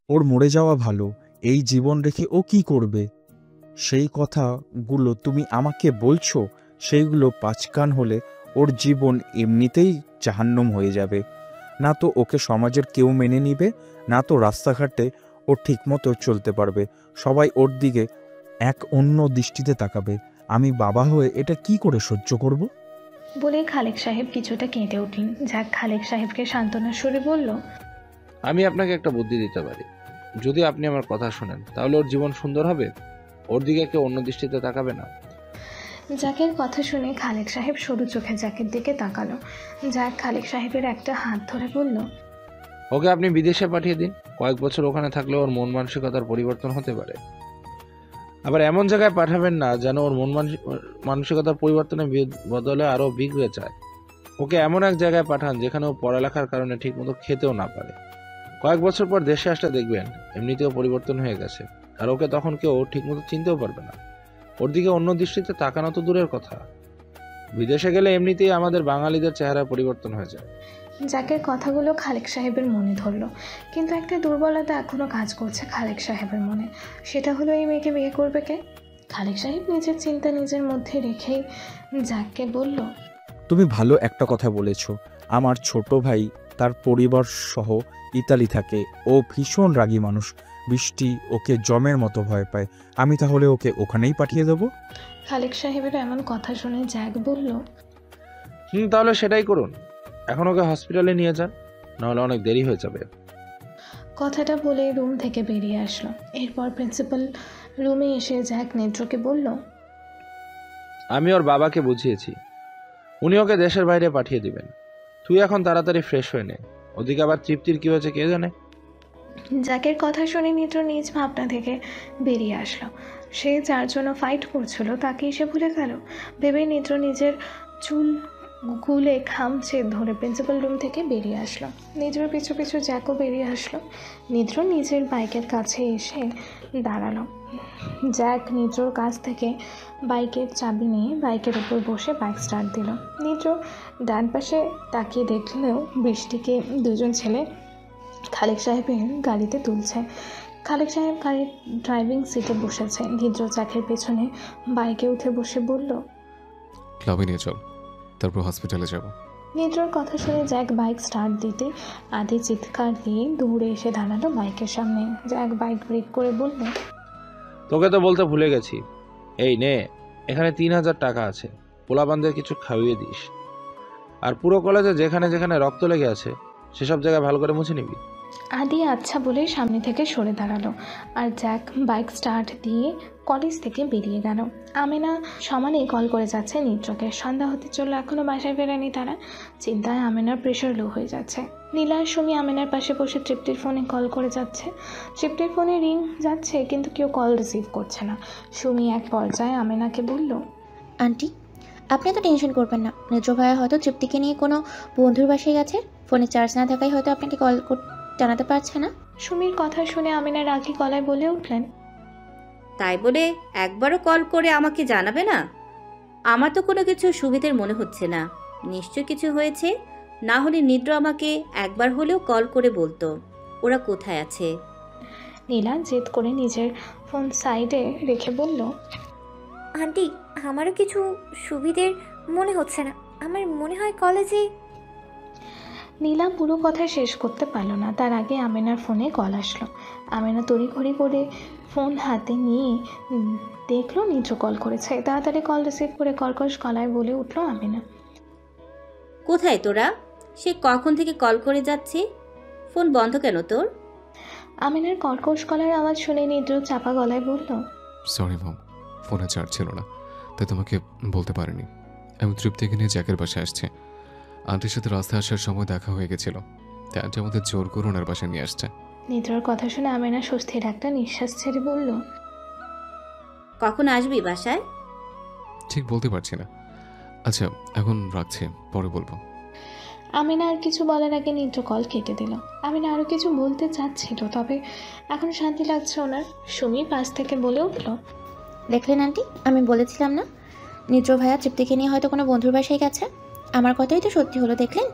ওর মরে যাওয়া ভালো, এই জীবন রেখে ও কি করবে? সেই কথাগুলো তুমি আমাকে বলছো, সেইগুলো পাঁচকান হলে ওর জীবন এমনিতেই জাহান্নাম হয়ে যাবে। না তো ওকে সমাজের কেউ মেনে নিবে, না তো রাস্তাঘাটে ও ঠিকমতো চলতে পারবে। সবাই ওর দিকে এক অন্য দৃষ্টিতে তাকাবে। আমি বাবা হয়ে এটা কি করে সহ্য করব? বলে খালেক সাহেব কিছুটা কেঁদে উঠলেন। যাক খালেক সাহেবকে সান্ত্বনার সুরে বলল, আমি আপনাকে একটা বুদ্ধি দিতে পারি। যদি আপনি আমার কথা শোনেন তাহলে ওর জীবন সুন্দর হবে, ওর দিকে কেউ অন্য দৃষ্টিতে তাকাবে না। জাকের কথা শুনে খালেক সাহেব সরু চোখে জাকের দিকে তাকালো। যাক খালেক সাহেবের একটা হাত ধরে বলল, ওকে আপনি বিদেশে পাঠিয়ে দিন, কয়েক বছর ওখানে থাকলে ওর মন মানসিকতার পরিবর্তন হতে পারে। আবার এমন জায়গায় পাঠাবেন না যেন ওর মন মানসিকতার পরিবর্তনের বদলে আরো বিগড়ে যায়। ওকে এমন এক জায়গায় পাঠান যেখানে ও পড়ালেখার কারণে ঠিকমতো খেতেও না পারে। কয়েক বছর পর দেশে আসলে দেখবেন এমনিতেও পরিবর্তন হয়ে গেছে, আর ওকে তখন কেউ ঠিকমতো চিনতেও পারবে না। ওর দিকে অন্য দৃষ্টিতে তাকানো তো দূরের কথা, বিদেশে গেলে এমনিতেই আমাদের বাঙালিদের চেহারা পরিবর্তন হয়ে যায়। জাকের কথাগুলো খালেক সাহেবের মনে ধরল, কিন্তু একটা দুর্বলতা এখনো কাজ করছে খালেক সাহেবের মনে। সেটা হলো এই মেয়েকে বিয়ে করবে কে? খালেক সাহেব নিজের চিন্তা নিজের মধ্যে রেখেই জাককে বলল, তুমি ভালো একটা কথা বলেছ। আমার ছোট ভাই তার পরিবার সহ ইতালি থাকে। ও ভীষণ রাগী মানুষ। বৃষ্টি ওকে জমের মতো ভয় পায়। আমি তাহলে ওকে ওখানেই পাঠিয়ে দেবো। খালেক সাহেবের এমন কথা শুনে জ্যাক বলল, তাহলে সেটাই করুন। এখন ওকে হসপিটালে নিয়ে যান, নাহলে অনেক দেরি হয়ে যাবে। কথাটা বলে রুম থেকে বেরিয়ে আসলো। এরপর প্রিন্সিপাল রুমে এসে জ্যাক নেত্রকে বলল, আমি ওর বাবাকে বুঝিয়েছি, উনি ওকে দেশের বাইরে পাঠিয়ে দিবেন। তুই এখন তাড়াতাড়ি ফ্রেশ হয়ে নে, ওদিকে আবার তৃপ্তির কি হয়েছে কে জানে। জ্যাকের কথা শুনে নেত্র নিজ ভাবনা থেকে বেরিয়ে আসলো। সে যার জন্য ফাইট করছিল তাকেই সে ভুলে গেল ভেবে নেত্র নিজের চুল গুলে খামচে ধরে প্রিন্সিপাল রুম থেকে বেরিয়ে আসলো। নেত্রর পিছু পিছু জ্যাকও বেরিয়ে আসলো। নেত্র নিজের বাইকের কাছে এসে দাঁড়ালো। জ্যাক নেত্রর কাছ থেকে বাইকের চাবি নিয়ে বাইকের উপর বসে বাইক স্টার্ট দিল। নেত্র ডান পাশে তাকিয়ে দেখলেও বৃষ্টিকে দুজন ছেলে খালেক সাহেবের গাড়িতে তুলছে। খালেক সাহেব গাড়ির ড্রাইভিং সিটে বসেছে। নেত্র জ্যাকের পেছনে বাইকে উঠে বসে বলল, ক্লাবে নিয়ে চল, তারপর হসপিটালে যাব। নেত্রর কথা শুনে জ্যাক বাইক স্টার্ট দিতে আধি চিৎকার দিয়ে দৌড়ে এসে দাঁড়ালো বাইকের সামনে। জ্যাক বাইক ব্রেক করে বলল, তোকে তো বলতে ভুলে গেছি, এই নে, এখানে 3,000 টাকা আছে, পোলাপানদের কিছু খাইয়ে দিস। আর পুরো কলেজে যেখানে যেখানে রক্ত লেগে আছে সেসব জায়গায় ভালো করে মুছে নিবি। আদি আচ্ছা বলে সামনে থেকে সরে দাঁড়ালো। আর জ্যাক বাইক স্টার্ট দিয়ে কলেজ থেকে বেরিয়ে গেল। আমেনা সমানে কল করে যাচ্ছে নেত্রকে। সন্ধ্যা হতে চললো, এখনও বাসায় ফেরেনি তারা। চিন্তায় আমেনার প্রেশার লো হয়ে যাচ্ছে। নীলা আর সুমি আমেনার পাশে বসে তৃপ্তির ফোনে কল করে যাচ্ছে। তৃপ্তির ফোনে রিং যাচ্ছে কিন্তু কেউ কল রিসিভ করছে না। সুমি এক পর্যায়ে আমেনাকে বলল, আন্টি, আপনি তো টেনশন করবেন না। নেত্র ভাইয়া হয়তো তৃপ্তিকে নিয়ে কোনো বন্ধুর বাসায় গেছে। ফোনে চার্জ না থাকায় হয়তো আপনাকে কল জানাতে পারছে না। সুমির কথা শুনে আমেনা রাগী গলায় বলে উঠলেন, তাই বলে একবারও কল করে আমাকে জানাবে না? আমার তো কোনো কিছু সুবিধের মনে হচ্ছে না। নিশ্চয় কিছু হয়েছে, না হলে নিদ্র আমাকে একবার হলেও কল করে বলতো ওরা কোথায় আছে। নীলা জেদ করে নিজের ফোন সাইডে রেখে বলল, আন্টি, আমারও কিছু সুবিধের মনে হচ্ছে না। আমার মনে হয় কলেজে। নীলা পুরো কথা শেষ করতে পারল না, তার আগে আমেনার ফোনে কল আসলো। আমেনা তড়িঘড়ি করে ফোন হাতে নিয়ে দেখলো নিত্র কল করেছে। তাড়াতাড়ি কল রিসিভ করে কর্কশ গলায় বলে উঠলো আমেনা, কোথায় তোরা? সে কখন থেকে কল করে যাচ্ছি, ফোন বন্ধ কেন তোর? আমেনার কর্কশ গলার আওয়াজ শুনে নিদ্র চাপা গলায় বলল, সরি মম, ফোনে চার্জ ছিল না, তাই তোমাকে বলতে পারিনি। আমি তৃপ্তিকে নিয়ে জ্যাকের বাসায় আসছে। আন্টির সাথে রাস্তায় আসার সময় দেখা হয়ে গেছিল, তাই আন্টি আমাদের জোর করে ওনার বাসায় নিয়ে আসছে। নিদ্রর কথা শুনে আমেনা স্বস্তির একটা নিঃশ্বাস ছেড়ে বলল, কখন আসবি বাসায়? ঠিক বলতে পারছি না। আচ্ছা, এখন রাখছি, পরে বলবো। আমেনা আর কিছু বলার আগে নিদ্র কল কেটে দিল। আমেনা আরও কিছু বলতে চাচ্ছিল, তবে এখন শান্তি লাগছে ওনার। সুমি পাশ থেকে বলে উঠল, দেখলেন আন্টি, আমি বলেছিলাম না নেত্র ভাইয়া তৃপ্তিকে নিয়ে হয়তো কোনো বন্ধুর বাসায় গেছে। আমার কথাই তো সত্যি হলো, দেখলেন?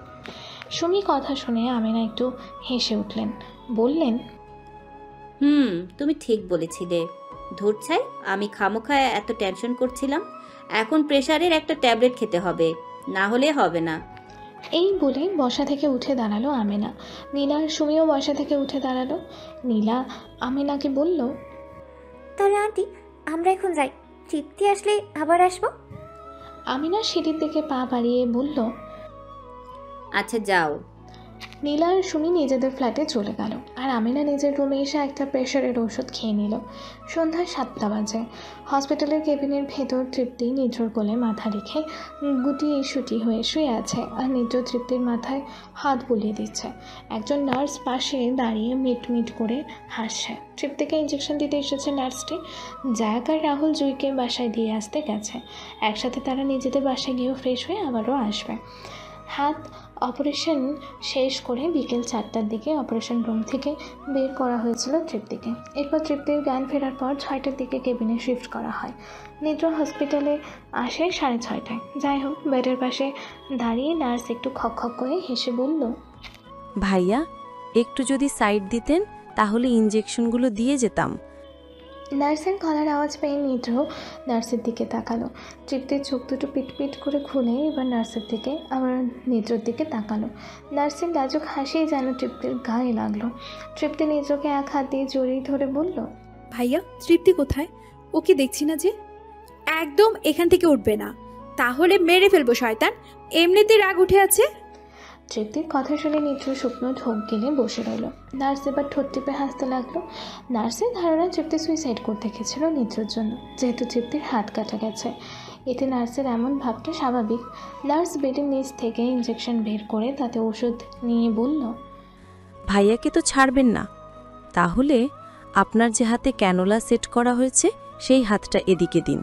সুমি কথা শুনে আমিনা একটু হেসে উঠলেন, বললেন, তুমি ঠিক বলেছিলে। ধুর ছাই, আমি খামোখায় এত টেনশন করছিলাম। এখন প্রেশারের একটা ট্যাবলেট খেতে হবে, না হলে হবে না। এই বলে বসা থেকে উঠে দাঁড়ালো আমিনা। নীলা আর সুমিও বসা থেকে উঠে দাঁড়ালো। নীলা আমিনাকে বলল, তাহলে আন্টি আমরা এখন যাই, তৃপ্তি আসলে আবার আসবো। আমিনা সিঁড়ির দিকে পা বাড়িয়ে বলল। আচ্ছা যাও। নীলা আর সুমি নিজেদের ফ্ল্যাটে চলে গেল, আর আমিনা নিজের রুমে এসে একটা প্রেশারের ওষুধ খেয়ে নিল। সন্ধ্যা 7টা বাজে। হসপিটালের কেবিনের ভেতর তৃপ্তি নিদ্রর কোলে মাথা রেখে গুটিয়ে শুটি হয়ে শুয়ে আছে, আর নিদ্র তৃপ্তির মাথায় হাত বুলিয়ে দিচ্ছে। একজন নার্স পাশে দাঁড়িয়ে মিট মিট করে হাসছে। তৃপ্তিকে ইঞ্জেকশন দিতে এসেছে নার্সটি। জায়াক আর রাহুল জুইকে বাসায় দিয়ে আসতে গেছে। একসাথে তারা নিজেদের বাসায় গিয়েও ফ্রেশ হয়ে আবারও আসবে। হাত অপারেশন শেষ করে বিকেল 4টার দিকে অপারেশন রুম থেকে বের করা হয়েছিল তৃপ্তিকে। এরপর তৃপ্তির জ্ঞান ফেরার পর 6টার দিকে কেবিনে শিফট করা হয়। নিদ্র হসপিটালে আসে 6:30টায়। যাই হোক, বেডের পাশে দাঁড়িয়ে নার্স একটু খক খক করে হেসে বলল, ভাইয়া একটু যদি সাইড দিতেন তাহলে ইঞ্জেকশনগুলো দিয়ে যেতাম। নার্সের গলার আওয়াজ পেয়ে নিদ্র নার্সের দিকে তাকালো। তৃপ্তির চোখ দুটো পিটপিট করে খুলে এবার নার্সের দিকে, আবার নিদ্রর দিকে তাকালো। নার্সের লাজুক হাসি যেন তৃপ্তির গায়ে লাগলো। তৃপ্তি নিদ্রকে এক হাত দিয়ে জড়িয়ে ধরে বলল, ভাইয়া তৃপ্তি কোথায়? ওকে দেখছি না যে। একদম এখান থেকে উঠবে না, তাহলে মেরে ফেলবো শয়তান, এমনিতেই রাগ উঠে আছে। তৃপ্তির কথা শুনে নিদ্র শুকনো ঢোক গেলে বসে রইল। নার্স এবার ঠোঁট টিপে হাসতে লাগলো। নার্সের ধারণা তৃপ্তি সুইসাইড করতে গেছিল নিদ্রর জন্য, যেহেতু তৃপ্তির হাত কাটা গেছে। এতে নার্সের এমন ভাবটা স্বাভাবিক। নার্স বেডের নিচ থেকে ইঞ্জেকশন বের করে তাতে ওষুধ নিয়ে বলল, ভাইয়াকে তো ছাড়বেন না, তাহলে আপনার যে হাতে ক্যানোলা সেট করা হয়েছে সেই হাতটা এদিকে দিন।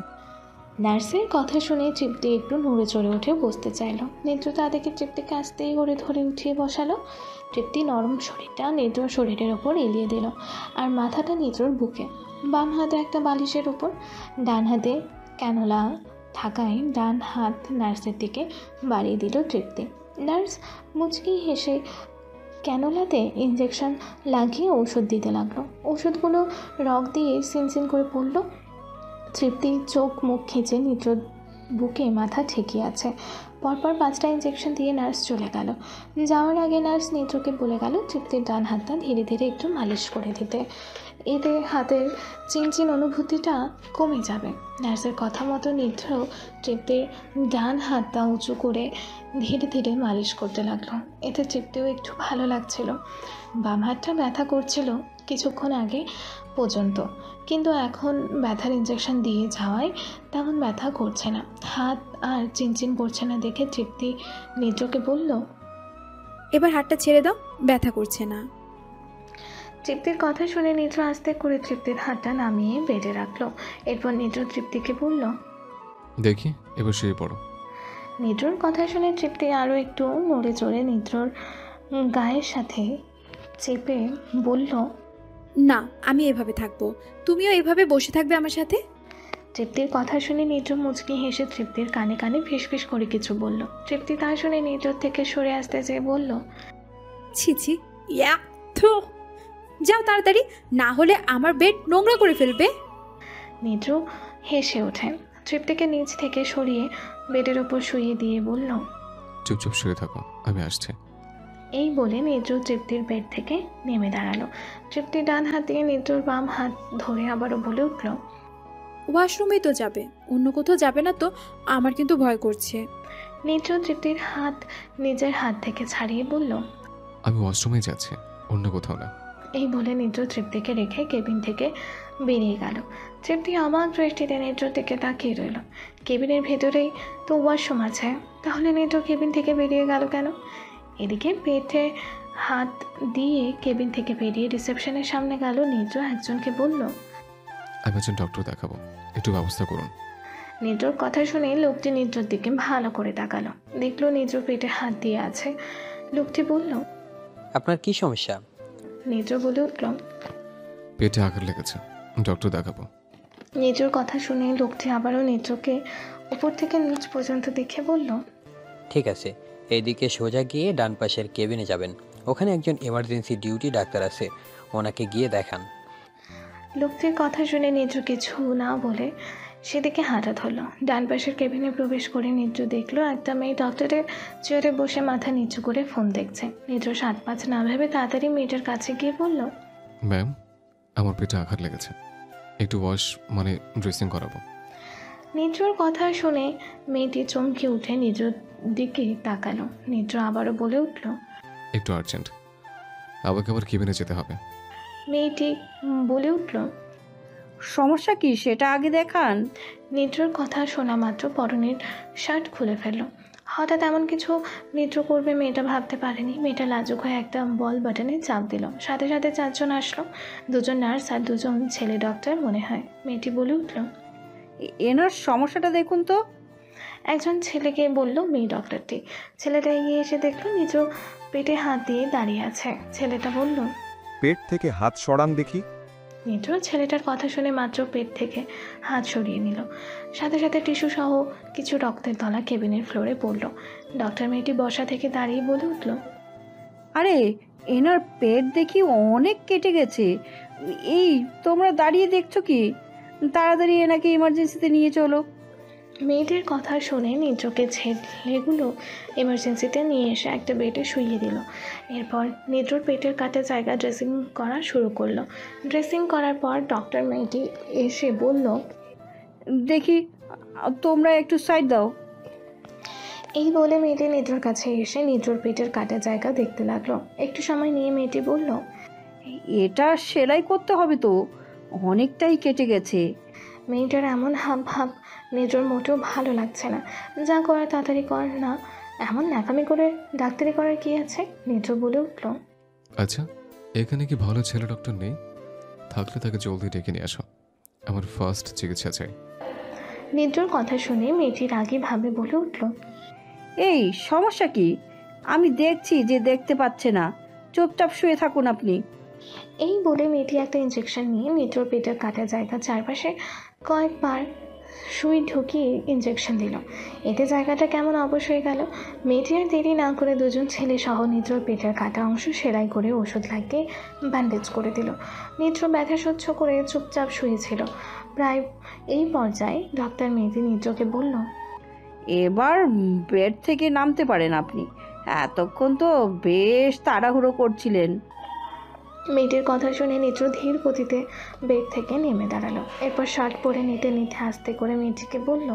নার্সের কথা শুনে তৃপ্তি একটু নড়ে চড়ে উঠে বসতে চাইল। নিদ্র তা দেখে তৃপ্তিকে আস্তেই করে ধরে উঠিয়ে বসালো। তৃপ্তি নরম শরীরটা নিদ্রর শরীরের ওপর এলিয়ে দিল, আর মাথাটা নিদ্রর বুকে। বাম হাতে একটা বালিশের উপর, ডান হাতে ক্যানোলা থাকায় ডান হাত নার্সের দিকে বাড়িয়ে দিল তৃপ্তি। নার্স মুচকি হেসে ক্যানোলাতে ইঞ্জেকশন লাগিয়ে ওষুধ দিতে লাগলো। ওষুধগুলো রগ দিয়ে সিনসিন করে পড়ল। তৃপ্তি চোখ মুখ খিঁচে নিদ্র বুকে মাথা ঠেকিয়ে আছে। পরপর 5টা ইঞ্জেকশন দিয়ে নার্স চলে গেল। যাওয়ার আগে নার্স নিদ্রকে বলে গেল তৃপ্তির ডান হাতটা ধীরে ধীরে একটু মালিশ করে দিতে, এতে হাতের চিনচিন অনুভূতিটা কমে যাবে। নার্সের কথা মতো নিদ্র তৃপ্তির ডান হাতটা উঁচু করে ধীরে ধীরে মালিশ করতে লাগলো। এতে তৃপ্তিও একটু ভালো লাগছিল। বাম হাতটা ব্যথা করছিল কিছুক্ষণ আগে পর্যন্ত, কিন্তু এখন ব্যথার ইঞ্জেকশন দিয়ে যাওয়ায় তেমন ব্যথা করছে না। হাত আর চিনচিন করছে না দেখে তৃপ্তি নিদ্রকে বলল, এবার হাতটা ছেড়ে দাও, ব্যথা করছে না। তৃপ্তির কথা শুনে নিদ্র আস্তে করে তৃপ্তির হাতটা নামিয়ে বেডে রাখলো। এরপর নিদ্র তৃপ্তিকে বলল, দেখি এবার শুয়ে পড়ো। নিদ্রর কথা শুনে তৃপ্তি আরও একটু নড়ে চড়ে নিদ্রর গায়ের সাথে চেপে বলল, না আমি এভাবে থাকবো, তুমিও এভাবে বসে থাকবে আমার সাথে। তৃপ্তির কথা শুনে নিদ্র মুচকি হেসে তৃপ্তির কানে কানে ফিসফিস করে কিছু বলল। তৃপ্তি তা শুনে নিদ্রর থেকে সরে আসতে চেয়ে বলল, ছি ছি, থু, যাও তাড়াতাড়ি, না হলে আমার বেড নোংরা করে ফেলবে। নিদ্র হেসে ওঠে। তৃপ্তিকে নিচ থেকে সরিয়ে বেডের ওপর শুইয়ে দিয়ে বলল, চুপচাপ শুয়ে থাকো, আমি আসছি। এই বলে নিদ্র তৃপ্তির বেড থেকে নেমে দাঁড়ালো। তৃপ্তি ডান হাত দিয়ে নিদ্রর বাম হাত ধরে আবারও বলে উঠল, ওয়াশরুমেই তো যাবে, অন্য কোথাও যাবে না তো? আমার কিন্তু ভয় করছে। নিদ্র তৃপ্তির হাত নিজের হাত থেকে ছাড়িয়ে বলল, আমি ওয়াশরুমে যাচ্ছি, অন্য কোথাও না। এই বলে নিদ্র তৃপ্তিকে রেখে কেবিন থেকে বেরিয়ে গেল। তৃপ্তি অবাক দৃষ্টিতে নিদ্রর দিকে তাকিয়ে রইল। কেবিনের ভেতরেই তো ওয়াশরুম আছে, তাহলে নিদ্র কেবিন থেকে বেরিয়ে গেল কেন? এদিকে পেটে হাত দিয়ে কেবিন থেকে বেরিয়ে রিসেপশনের সামনে গেল। নিদ্র একজনকে বলল, আমি একজন ডক্টর দেখাবো, একটু ব্যবস্থা করুন। নিদ্রর কথা শুনে লোকটি নিদ্রর দিকে ভালো করে তাকালো, দেখলো নিদ্র পেটে হাত দিয়ে আছে। লোকটি বলল, আপনার কি সমস্যা? নিদ্র বলে উঠল, পেটে আঘাত লেগেছে, ডক্টর দেখাবো। নিদ্রর কথা শুনে লোকটি আবারও নিদ্রকে উপর থেকে নিচ পর্যন্ত দেখে বলল, ঠিক আছে, এইদিকে সোজা গিয়ে ডান পাশের কেবিনে যাবেন। ওখানে একজন এমার্জেন্সি ডিউটি ডাক্তার আছে, ওনাকে গিয়ে দেখান। লোকটির কথা শুনে নিদ্র কিছু না বলে সেদিকে হাঁটা ধরল। ডান পাশের কেবিনে প্রবেশ করে নিদ্র দেখলো একটা মেয়ে ডক্টরের চেয়ারে বসে মাথা নিচু করে ফোন দেখছে। নিদ্র 7-5 না ভেবে তাড়াতাড়ি মেয়েটার কাছে গিয়ে বলল, ম্যাম, আমার পেটে আঘাত লেগেছে, একটু ড্রেসিং করাবো। নিদ্রর কথা শুনে মেয়েটি চমকে উঠে নিদ্রর দিকে তাকালো। নিদ্র আবারও বলে উঠল, একটু আর্জেন্ট, আমাকে আবার কেবিনে যেতে হবে। মেয়েটি বলে উঠল, সমস্যা কি সেটা আগে দেখান। নিদ্রর কথা শোনা মাত্র পরনের শার্ট খুলে ফেলল। হঠাৎ এমন কিছু নিদ্র করবে মেয়েটা ভাবতে পারেনি। মেয়েটা লাজুক হয়ে একটা বল বাটনে চাপ দিল। সাথে সাথে 4 জন আসলো, 2 জন নার্স আর 2 জন ছেলে ডক্টর মনে হয়। মেয়েটি বলে উঠল, এনার সমস্যাটা দেখুন তো। একজন ছেলেকে বলল মেয়ে ডক্টরটি। ছেলেটা এগিয়ে এসে দেখলো নিদ্র পেটে হাত দিয়ে দাঁড়িয়ে আছে। ছেলেটা বলল, পেট থেকে হাত সরান দেখি। নিদ্র ছেলেটার কথা শুনে মাত্র পেট থেকে হাত সরিয়ে নিল। সাথে সাথে টিস্যু সহ কিছু রক্তের দলা কেবিনের ফ্লোরে পড়ল। ডক্টর মেয়েটি বসা থেকে দাঁড়িয়ে বলে উঠল, আরে এনার পেট দেখি অনেক কেটে গেছে। এই তোমরা দাঁড়িয়ে দেখছো কি? তাড়াতাড়ি এনাকে ইমার্জেন্সিতে নিয়ে চলো। মেয়েটির কথা শুনে নিদ্রকে ছেলেগুলো এমার্জেন্সিতে নিয়ে এসে একটা বেডে শুইয়ে দিল। এরপর নিদ্রর পেটের কাটা জায়গা ড্রেসিং করা শুরু করলো। ড্রেসিং করার পর ডক্টর মেয়েটি এসে বলল, দেখি তোমরা একটু সাইড দাও। এই বলে মেয়েটি নিদ্রর কাছে এসে নিদ্রর পেটের কাটা জায়গা দেখতে লাগলো। একটু সময় নিয়ে মেয়েটি বলল, এটা সেলাই করতে হবে তো, অনেকটাই কেটে গেছে। মেয়েটার এমন হাব ভাব নিদ্রর মোটেও ভালো লাগছে না। যা করার তাড়াতাড়ি কর না, এমন ন্যাকামি করে ডাক্তারি করার কি আছে? নিদ্র বলে উঠল, আচ্ছা, এখানে কি ভালো ছেলে ডক্টর নেই? থাকলে তাকে জলদি ডেকে নিয়ে আসো, আমার ফার্স্ট চিকিৎসা চাই। নিদ্রর কথা শুনে মেয়েটি রাগী ভাবে বলে উঠল, এই সমস্যা কি? আমি দেখছি যে দেখতে পাচ্ছে না, চুপচাপ শুয়ে থাকুন আপনি। এই বলে মেয়েটি একটা ইঞ্জেকশন নিয়ে নিদ্রর পেটের কাটা জায়গা চারপাশে কয়েকবার সুই ঢুকিয়ে ইঞ্জেকশন দিল। এতে জায়গাটা কেমন অবশ হয়ে গেল। মেয়েটি আর দেরি না করে 2 জন ছেলে সহ নিদ্রর পেটের কাটা অংশ সেলাই করে ওষুধ লাগিয়ে ব্যান্ডেজ করে দিল। নিদ্র ব্যথা সহ্য করে চুপচাপ শুয়েছিল। প্রায় এই পর্যায়ে ডাক্তার মেয়েটি নিদ্রকে বলল, এবার বেড থেকে নামতে পারেন আপনি। এতক্ষণ তো বেশ তাড়াহুড়ো করছিলেন। মেয়েটির কথা শুনে নিদ্র ধীর গতিতে বেড থেকে নেমে দাঁড়ালো। এরপর শার্ট পরে নিতে নিতে আস্তে করে মেয়েটিকে বলল,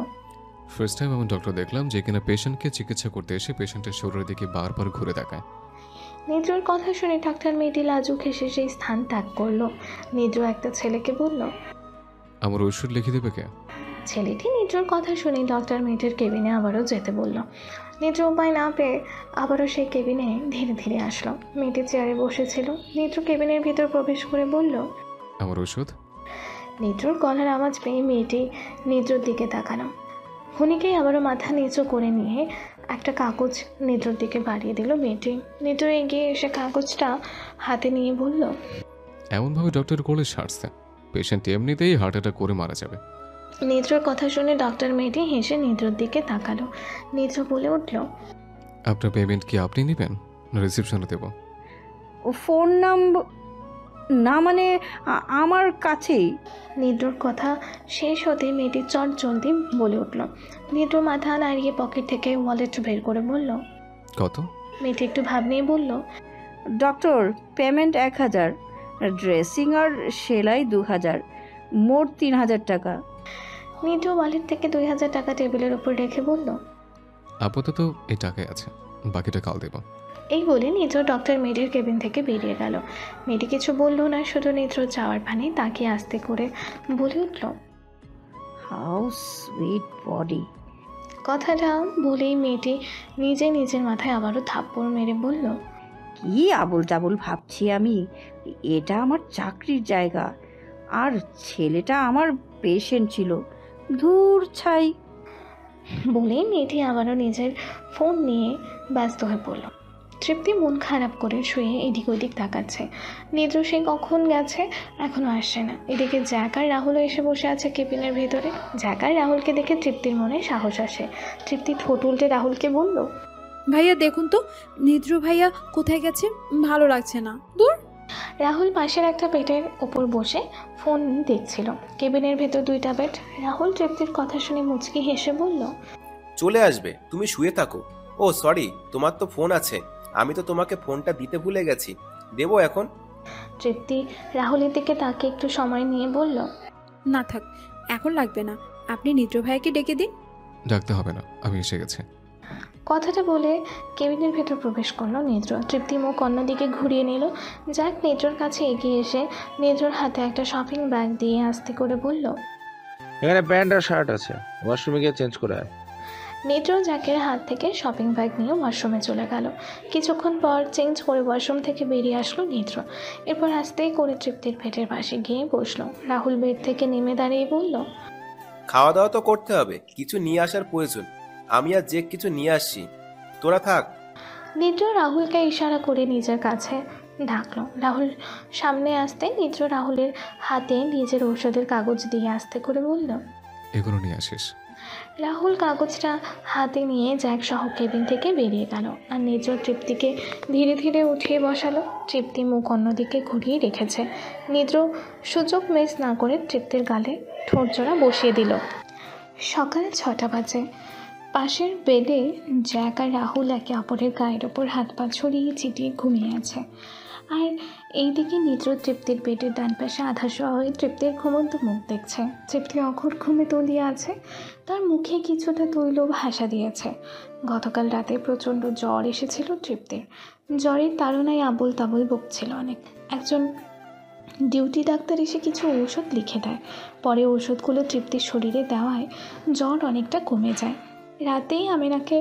ফার্স্ট টাইম এমন ডক্টর দেখলাম যে কিনা পেশেন্টকে চিকিৎসা করতে এসে পেশেন্টের শরীরের দিকে বারবার ঘুরে দেখায়। নিদ্রর কথা শুনে ডাক্তার মেয়েটি লাজুক হেসে সেই স্থান ত্যাগ করলো। নিদ্র একটা ছেলেকে বলল, আমার ওষুধ লিখে দেবে কে? ছেলেটি নিদ্রর কথা শুনে ডক্টর মেয়েটির কেবিনে আবারও যেতে বলল। নিদ্র উপায় না পেয়ে আবারও সেই কেবিনে ধীরে ধীরে আসলো। মেয়েটি চেয়ারে বসেছিল। নিদ্র কেবিনের ভিতর প্রবেশ করে বলল, আমার ওষুধ। নিদ্রর গলার আওয়াজ পেয়ে মেয়েটি নিদ্রর দিকে তাকালো। ক্ষণিকেই আবারও মাথা নিচু করে নিয়ে একটা কাগজ নিদ্রর দিকে বাড়িয়ে দিল মেয়েটি। নিদ্র এগিয়ে এসে কাগজটা হাতে নিয়ে বলল, এমনভাবে ডক্টর করলে সারছে, পেশেন্ট এমনিতেই হার্ট অ্যাটাক করে মারা যাবে। নিদ্রর কথা শুনে ডক্টর মেয়েটি হেসে নিদ্রর দিকে তাকালো। নিদ্র বলে উঠল, আপনার পেমেন্ট কি আপনি নেবেন না রিসিপশনে দেব? ফোন নাম্বার না, মানে আমার কাছেই। নিদ্রর কথা শেষ হতে মেয়েটি চট জলদি বলে উঠল। নিদ্র মাথা নাড়িয়ে পকেট থেকে ওয়ালেট বের করে বলল, কত? মেয়েটি একটু ভাব নিয়ে বলল, ডক্টর পেমেন্ট 1000, ড্রেসিং আর সেলাই 2000, মোট 3000 টাকা। নিদ্র ওয়ালেট থেকে 2000 টাকা টেবিলের উপর রেখে বলল, আপাতত এই টাকায় আছে, বাকিটা কাল দেব। এই বলে নিদ্র ডক্টর মেয়েটির কেবিন থেকে বেরিয়ে গেল। মেয়েটি কিছু বলল না, শুধু নিদ্র যাওয়ার পানে তাকিয়ে আস্তে করে বলে উঠল, হাউ সুইট বডি। কথাটা বলেই মেয়েটি নিজের মাথায় আবারও থাপ্পড় মেরে বলল, কি আবল তাবল ভাবছি আমি? এটা আমার চাকরির জায়গা, আর ছেলেটা আমার পেশেন্ট ছিল। ধুর ছাই। বলেই মেয়েটি আবারও নিজের ফোন নিয়ে ব্যস্ত হয়ে পড়ল। তৃপ্তি মন খারাপ করে শুয়ে এদিক ওদিক তাকাচ্ছে। নিদ্র সে কখন গেছে, এখনো আসছে না। এদিকে জ্যাক আর রাহুলও এসে বসে আছে কেবিনের ভেতরে। জ্যাক আর রাহুলকে দেখে তৃপ্তির মনে সাহস আসে। তৃপ্তি ঠোঁট উল্টে রাহুলকে বলল, ভাইয়া দেখুন তো, নিদ্র ভাইয়া কোথায় গেছে? ভালো লাগছে না। দূর। রাহুল পাশের একটা বেডের ওপর বসে ফোন দেখছিল। কেবিনের ভেতর 2টা বেড। রাহুল তৃপ্তির কথা শুনে মুচকি হেসে বলল, চলে আসবে, তুমি শুয়ে থাকো। ও সরি, তোমার তো ফোন আছে, আমি তো তোমাকে ফোনটা দিতে ভুলে গেছি, দেবো এখন? তৃপ্তি রাহুলের দিকে তাকে একটু সময় নিয়ে বলল, না থাক, এখন লাগবে না। আপনি নিদ্র ভাইয়াকে ডেকে দিন। ডাকতে হবে না, আমি এসে গেছি। কথাটা বলে কেবিনের ভেতর প্রবেশ করলো নিদ্র। তৃপ্তি মুখ অন্যদিকে ঘুরিয়ে নিল। জ্যাক নিদ্রর কাছে এগিয়ে এসে নিদ্রর হাতে একটা শপিং ব্যাগ দিয়ে আস্তে করে বলল, এখানে প্যান্ট আর শার্ট আছে, ওয়াশরুমে গিয়ে চেঞ্জ করে আয়। নিদ্র জ্যাকের হাত থেকে শপিং ব্যাগ নিয়ে ওয়াশরুমে চলে গেল। কিছুক্ষণ পর চেঞ্জ করে ওয়াশরুম থেকে বেরিয়ে আসলো নিদ্র। এরপর আস্তেই করে তৃপ্তির বেডের পাশে গিয়ে বসলো। রাহুল বেড থেকে নেমে দাঁড়িয়ে বলল, খাওয়া দাওয়া তো করতে হবে, কিছু নিয়ে আসার প্রয়োজন, আমি আর যে কিছু নিয়ে আসছি, তোরা থাক। নিদ্র রাহুলকে ইশারা করে নিজের কাছে ডাকলো। রাহুল সামনে আসতে নিদ্র রাহুলের হাতে নিজের ঔষধের কাগজ দিয়ে আস্তে করে বলল, এগুলো নিয়ে আসিস। রাহুল কাগজটা হাতে নিয়ে জ্যাক সহ কেবিন থেকে বেরিয়ে গেল। আর নিদ্র তৃপ্তিকে ধীরে ধীরে উঠিয়ে বসালো। তৃপ্তি মুখ অন্যদিকে ঘুরিয়ে রেখেছে। নিদ্র সুযোগ মিস না করে তৃপ্তির গালে ঠোঁট জোড়া বসিয়ে দিল। সকাল 6টা বাজে। পাশের বেডে জ্যাক আর রাহুল একে অপরের গায়ের ওপর হাত পা ছড়িয়ে ছিটিয়ে ঘুমিয়ে আছে। আর এইদিকে নিদ্র তৃপ্তির বেডের ডান পাশে আধা শোয়া হয়ে তৃপ্তির ঘুমন্ত মুখ দেখছে। তৃপ্তি অঘোর ঘুমে তলিয়ে আছে। তার মুখে কিছুটা তৈল ভাসা দিয়েছে। গতকাল রাতে প্রচণ্ড জ্বর এসেছিল তৃপ্তির। জ্বরের তাড়নায় আবল তাবল বকছিল অনেক। একজন ডিউটি ডাক্তার এসে কিছু ঔষধ লিখে দেয়। পরে ঔষধগুলো তৃপ্তির শরীরে দেওয়ায় জ্বর অনেকটা কমে যায়। রাতেই আমিনাকে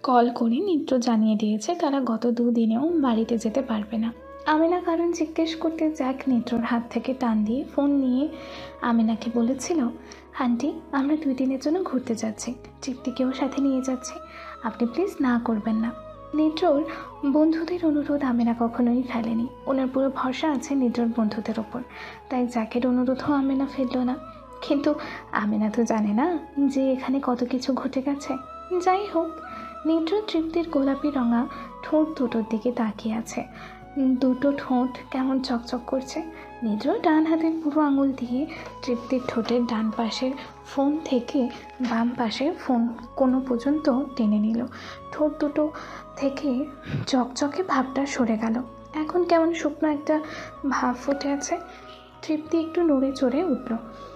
কল করে নিদ্র জানিয়ে দিয়েছে তারা গত 2 দিনেও বাড়িতে যেতে পারবে না। আমিনা কারণ জিজ্ঞেস করতে জ্যাক নিদ্রর হাত থেকে টান দিয়ে ফোন নিয়ে আমিনাকে বলেছিল, আন্টি আমরা 2 দিনের জন্য ঘুরতে যাচ্ছি, তৃপ্তিকেও সাথে নিয়ে যাচ্ছি, আপনি প্লিজ না করবেন না। নিদ্রর বন্ধুদের অনুরোধ আমিনা কখনোই ফেলেনি। ওনার পুরো ভরসা আছে নিদ্রর বন্ধুদের ওপর, তাই জ্যাকের অনুরোধও আমিনা ফেলল না। কিন্তু আমিনা তো জানে না যে এখানে কত কিছু ঘটে গেছে। যাই হোক, নিদ্র তৃপ্তির গোলাপি রঙা ঠোঁট দুটোর দিকে তাকিয়ে আছে। দুটো ঠোঁট কেমন চকচক করছে। নিদ্র ডান হাতের পুরো আঙুল দিয়ে তৃপ্তির ঠোঁটের ডান পাশের ফোন থেকে বাম পাশের ফোন কোনো পর্যন্ত টেনে নিল। ঠোঁট দুটো থেকে চকচকে ভাবটা সরে গেল। এখন কেমন শুকনো একটা ভাব ফুটে আছে। তৃপ্তি একটু নড়ে চড়ে উঠল।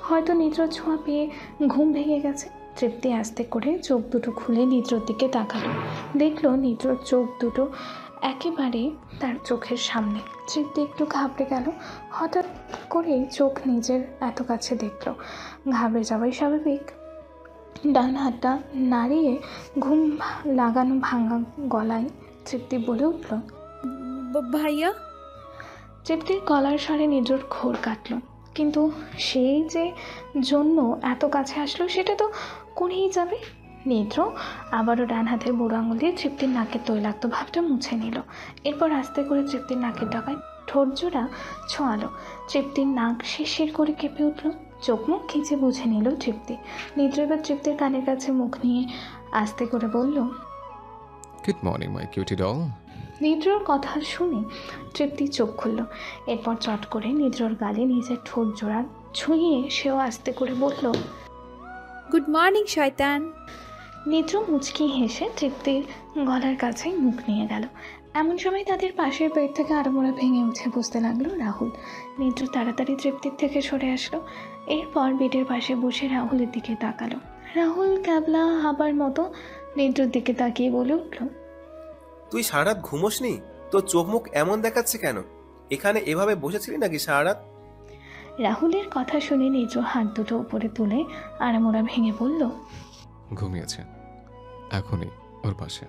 হয়তো নিদ্র ছোঁয়া পেয়ে ঘুম ভেঙে গেছে। তৃপ্তি আস্তে করে চোখ দুটো খুলে নিদ্রর দিকে তাকালো। দেখলো নিদ্রর চোখ দুটো একেবারে তার চোখের সামনে। তৃপ্তি একটু ঘাবড়ে গেল। হঠাৎ করে চোখ নিজের এত কাছে দেখলো। ঘাবড়ে যাওয়াই স্বাভাবিক। ডান হাতটা নাড়িয়ে ঘুম লাগানো ভাঙা গলায় তৃপ্তি বলে উঠল, ভাইয়া। তৃপ্তির গলার স্বরে নিদ্রর ঘোর কাটল। কিন্তু সেই যে জন্য এত কাছে আসলো সেটা তো করেই যাবে। নিদ্র আবারও ডান হাতের বুড়ো আঙুল দিয়ে তৃপ্তির নাকের তৈলাক্ত ভাবটা মুছে নিল। এরপর আস্তে করে তৃপ্তির নাকের ডগায় ঠোঁট জোড়া ছোঁয়ালো। তৃপ্তির নাক শিরশির করে কেঁপে উঠল। চোখ মুখ খিচে বুঝে নিল তৃপ্তি। নিদ্র এবার তৃপ্তির কানের কাছে মুখ নিয়ে আস্তে করে বলল, good morning my cutie doll. নিদ্রর কথা শুনে তৃপ্তি চোখ খুলল। এরপর চট করে নিদ্রর গালে নিজের ঠোঁট জোড়া ছুঁয়ে সেও আস্তে করে বলল, গুড মর্নিং শয়তান। নিদ্র মুচকি হেসে তৃপ্তির গলার কাছে মুখ নিয়ে গেল। এমন সময় তাদের পাশের বেড থেকে আড়মোড়া ভেঙে উঠে বসতে লাগলো রাহুল। নিদ্র তাড়াতাড়ি তৃপ্তির থেকে সরে আসলো। এরপর বেডের পাশে বসে রাহুলের দিকে তাকালো। রাহুল ক্যাবলা হাবার মতো নিদ্রর দিকে তাকিয়ে বলে উঠল, তুই সারা রাত ঘুমোসনি? তোর চোখ মুখ এমন দেখাচ্ছে কেন? এখানে এভাবে বসেছিলি নাকি সারা রাত? রাহুলের কথা শুনে নিদ্র হাত দুটো উপরে তুলে আড়মোড়া ভেঙে বলল, ঘুমিয়েছে, এখনই ওর পাশে।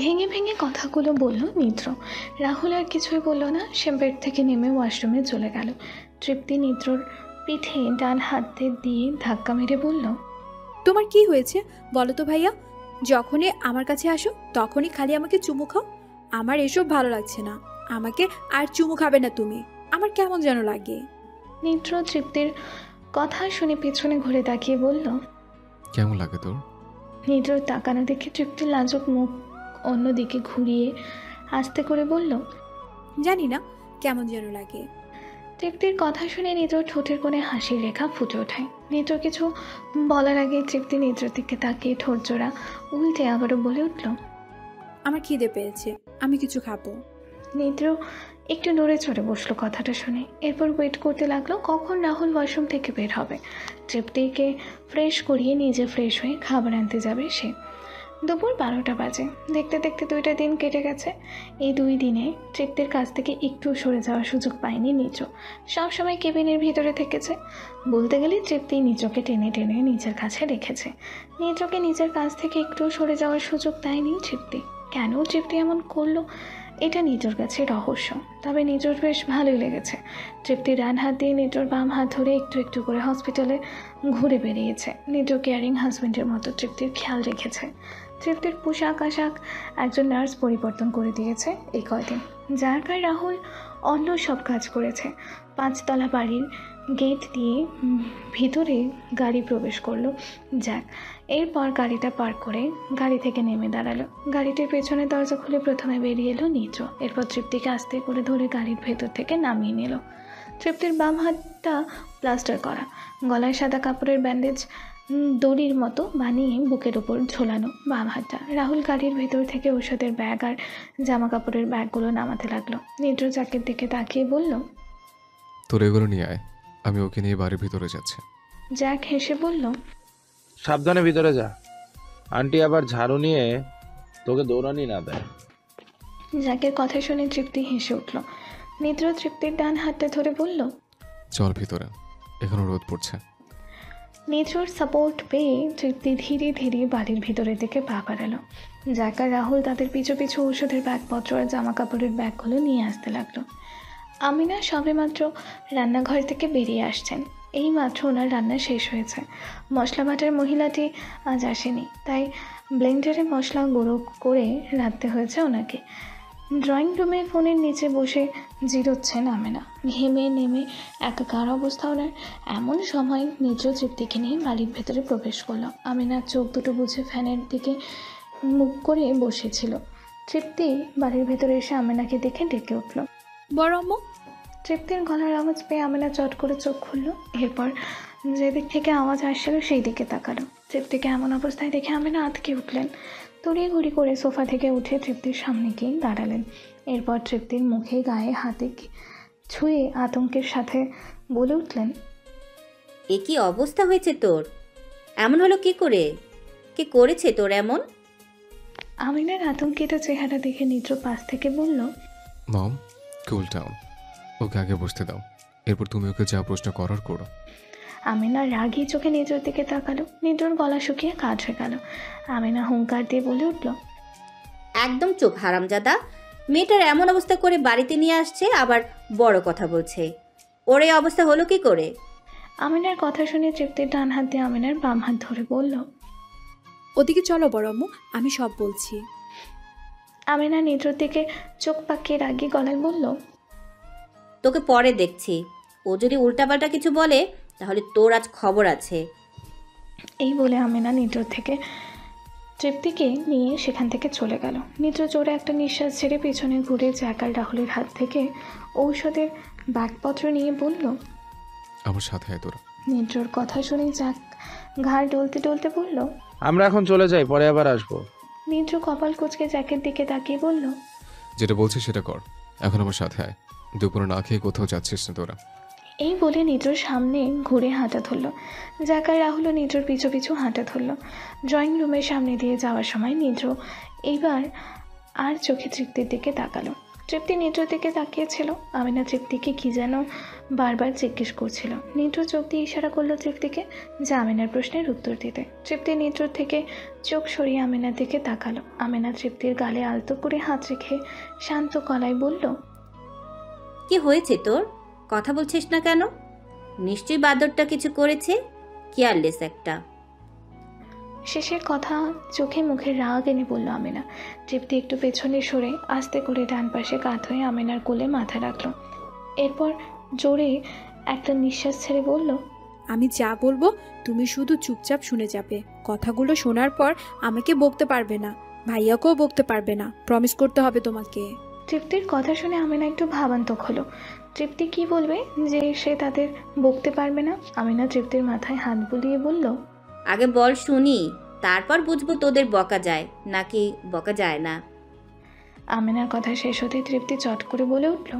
ভেঙে ভেঙে কথাগুলো বলল নিদ্র। রাহুল আর কিছুই বলল না। সে বেড থেকে নেমে ওয়াশরুমে চলে গেল। তৃপ্তি নিদ্রর পিঠে ডান হাতে দিয়ে ধাক্কা মেরে বলল, তোমার কি হয়েছে বলো তো ভাইয়া? যখনই আমার কাছে আসো তখনই খালি আমাকে চুমু খাও। আমার এসব ভালো লাগছে না। আমাকে আর চুমু খাবে না তুমি, আমার কেমন যেন লাগে। নিদ্র তৃপ্তির কথা শুনে পেছনে ঘুরে তাকিয়ে বলল, কেমন লাগে তোর? নিদ্রর তাকানো দেখে তৃপ্তির লাজুক মুখ অন্যদিকে ঘুরিয়ে আস্তে করে বলল, জানি না কেমন যেন লাগে। তৃপ্তির কথা শুনে নিদ্র ঠোঁটের কোণে হাসির রেখা ফুটে ওঠে। নিদ্র কিছু বলার আগে তৃপ্তি নিদ্রর দিকে তাকিয়ে ঠোঁট জোড়া উল্টে আবারও বলে উঠল, আমার খিদে পেয়েছে, আমি কিছু খাবো। নিদ্র একটু নড়ে চড়ে বসলো কথাটা শুনে। এরপর ওয়েট করতে লাগলো কখন রাহুল ওয়াশরুম থেকে বের হবে। তৃপ্তিকে ফ্রেশ করিয়ে নিজে ফ্রেশ হয়ে খাবার আনতে যাবে সে। দুপুর 12টা বাজে। দেখতে দেখতে 2টা দিন কেটে গেছে। এই 2 দিনে তৃপ্তির কাছ থেকে একটু সরে যাওয়ার সুযোগ পায়নি নিচু। সবসময় কেবিনের ভিতরে থেকেছে। বলতে গেলে তৃপ্তি নিচকে টেনে টেনে নিজের কাছে রেখেছে। নিচকে নিজের কাছ থেকে একটু সরে যাওয়ার সুযোগ দেয়নি তৃপ্তি। কেন তৃপ্তি এমন করলো এটা নিজের কাছে রহস্য। তবে নিজের বেশ ভালোই লেগেছে। তৃপ্তি ডান হাত দিয়ে নিজের বাম হাত ধরে একটু একটু করে হসপিটালে ঘুরে বেরিয়েছে। নিজ কেয়ারিং হাজব্যান্ডের মতো তৃপ্তির খেয়াল রেখেছে। তৃপ্তির পোশাক আশাক একজন নার্স পরিবর্তন করে দিয়েছে এই কয়দিন। যার কার রাহুল অন্য সব কাজ করেছে। 5তলা বাড়ির গেট দিয়ে ভিতরে গাড়ি প্রবেশ করলো জ্যাক। এরপর গাড়িটা পার্ক করে গাড়ি থেকে নেমে দাঁড়ালো। গাড়িটির পেছনে দরজা খুলে প্রথমে বেরিয়ে এলো নিচু। এরপর তৃপ্তিকে আস্তে করে ধরে গাড়ির ভেতর থেকে নামিয়ে নিল। তৃপ্তির বাম হাতটা প্লাস্টার করা, গলায় সাদা কাপড়ের ব্যান্ডেজ দড়ির মতো বানিয়ে বুকের ওপর ঝোলানো বাম হাতটা। রাহুল গাড়ির ভেতর থেকে ঔষধের ব্যাগ আর জামা কাপড়ের ব্যাগগুলো নামাতে লাগলো। নিদ্র জ্যাকের দিকে তাকিয়ে বলল, তোর এগুলো নিয়ে আয়, আমি ওকে নিয়ে বাড়ির ভিতরে যাচ্ছি। জ্যাক হেসে বলল, সাবধানে ভিতরে যা, আন্টি আবার ঝাড়ু নিয়ে তোকে দৌড়ানি না দেয়। জ্যাকের কথা শুনে তৃপ্তি হেসে উঠল। নিদ্র তৃপ্তির ডান হাতটা ধরে বলল, চল ভিতরে, এখনো রোদ পড়ছে। নিদ্রর সাপোর্ট পেয়ে তৃপ্তি ধীরে ধীরে বাড়ির ভিতরের দিকে পা বাড়ালো। জ্যাক আর রাহুল তাদের পিছু পিছু ঔষধের ব্যাগপত্র আর জামা কাপড়ের ব্যাগগুলো নিয়ে আসতে লাগলো। আমিনা সবেমাত্র রান্নাঘর থেকে বেরিয়ে আসছেন। এই মাত্র ওনার রান্না শেষ হয়েছে। মশলা বাটার মহিলাটি আজ আসেনি, তাই ব্লেন্ডারে মশলা গুঁড়ো করে রাখতে হয়েছে ওনাকে। ড্রয়িং রুমে ফোনের নিচে বসে জিরোচ্ছেন আমিনা। ঘেমে নেমে একাকার অবস্থা ওনার। এমন সময় নিজ তৃপ্তিকে নিয়ে বাড়ির ভেতরে প্রবেশ করলো। আমিনার চোখ দুটো বুঝে ফ্যানের দিকে মুখ করে বসেছিল। তৃপ্তি বাড়ির ভেতরে এসে আমিনাকে দেখে ডেকে উঠল, বড় আম্মু। তৃপ্তির গলার আওয়াজ পেয়ে আমিনা চট করে চোখ খুললো। এরপর যেদিক থেকে আওয়াজ আসছিল সেই দিকে তাকালো। তৃপ্তিকে এমন অবস্থায় দেখে আমিনা আটকে উঠলেন। তড়িঘড়ি করে সোফা থেকে উঠে তৃপ্তির সামনে গিয়ে দাঁড়ালেন। এরপর তৃপ্তির মুখে গায়ে হাতে ছুঁয়ে আতঙ্কের সাথে বলে উঠলেন, এ কি অবস্থা হয়েছে তোর? এমন হলো কি করে? কে করেছে তোর এমন? আমিনার আতঙ্কিত চেহারা দেখে নিদ্র পাশ থেকে বলল, মম, কুল ডাউন, ওকে আগে বসতে দাও, এরপর তুমি ওকে যা প্রশ্ন করার করো। আমিনা রাগী চোখে নিদ্রর দিকে তাকালো। নিদ্রর গলা শুকিয়ে কাঠ হয়ে গেল। আমিনা হুঙ্কার দিয়ে বলে উঠল, একদম চুপ হারামজাদা! মেয়েটার এমন অবস্থা করে বাড়িতে নিয়ে আসছে, আবার বড় কথা বলছে। ওর এই অবস্থা হলো কি করে? আমিনার কথা শুনে তৃপ্তির ডান হাত দিয়ে আমিনার বাম হাত ধরে বলল, ওদিকে চলো বড় আম্মু, আমি সব বলছি। আমিনা নিদ্রর দিকে চোখ পাকিয়ে রাগী গলায় বলল, তোকে পরে দেখছি। ও যদি উল্টাপাল্টা কিছু বলে তাহলে তোর আজ খবর আছে। এই বলে আমিনা নিদ্র থেকে তৃপ্তিকে নিয়ে সেখান থেকে চলে গেল। নিদ্র জোরে একটা নিঃশ্বাস ছেড়ে পিছনে ঘুরে জ্যাক আর রাহুলের হাত থেকে ঔষধের ব্যাগপত্র নিয়ে বলল, আমার সাথে আয় তোরা। নিদ্রর কথা শুনে জ্যাক ঘাড় ডলতে ডলতে বলল, আমরা এখন চলে যাই, পরে আবার আসবো। নিদ্র কপাল কুঁচকে জ্যাকের দিকে তাকিয়ে বলল, যেটা বলছিস সেটা কর, এখন আমার সাথে আয়। দুপুরে না খেয়ে কোথাও যাচ্ছিস না তোরা। এই বলে নিদ্রর সামনে ঘুরে হাঁটা ধরল। জ্যাক আর রাহুলও নিদ্রর পিছু পিছু হাঁটা ধরল। ড্রয়িং রুমের সামনে দিয়ে যাওয়ার সময় নিদ্র এইবার আর চোখে তৃপ্তির দিকে তাকালো। তৃপ্তি নিদ্রর দিকে তাকিয়েছিল। আমিনা তৃপ্তিকে কি যেন বারবার জিজ্ঞেস করছিল। নিদ্র চোখ দিয়ে ইশারা করলো তৃপ্তিকে যে আমিনার প্রশ্নের উত্তর দিতে। তৃপ্তি নিদ্রর থেকে চোখ সরিয়ে আমিনার দিকে তাকালো। আমিনা তৃপ্তির গালে আলতো করে হাত রেখে শান্ত গলায় বলল, কি হয়েছে তোর? কথা বলছিস না কেন? নিশ্চয়ই বাদরটা কিছু করেছে, কেয়ারলেস একটা। শেষের কথা চোখে মুখে রাগ এনে বলল আমিনা। তৃপ্তি একটু পেছনে সরে আস্তে করে ডান পাশে কাত হয়ে আমিনার কোলে মাথা রাখলো। এরপর জোরে একটা নিঃশ্বাস ছেড়ে বলল, আমি যা বলবো তুমি শুধু চুপচাপ শুনে যাবে। কথাগুলো শোনার পর আমাকে বকতে পারবে না, ভাইয়াকেও বকতে পারবে না, প্রমিস করতে হবে তোমাকে। তৃপ্তির কথা শুনে আমিনা একটু ভাবান্তক হলো। তৃপ্তি কি বলবে যে সে তাদের বকতে পারবে না? আমিনা তৃপ্তির মাথায় হাত বুলিয়ে বলল, আগে বল শুনি, তারপর বুঝবো তোদের বকা যায় নাকি বকা যায় না। আমিনার কথা শেষ হতে তৃপ্তি চট করে বলে উঠল,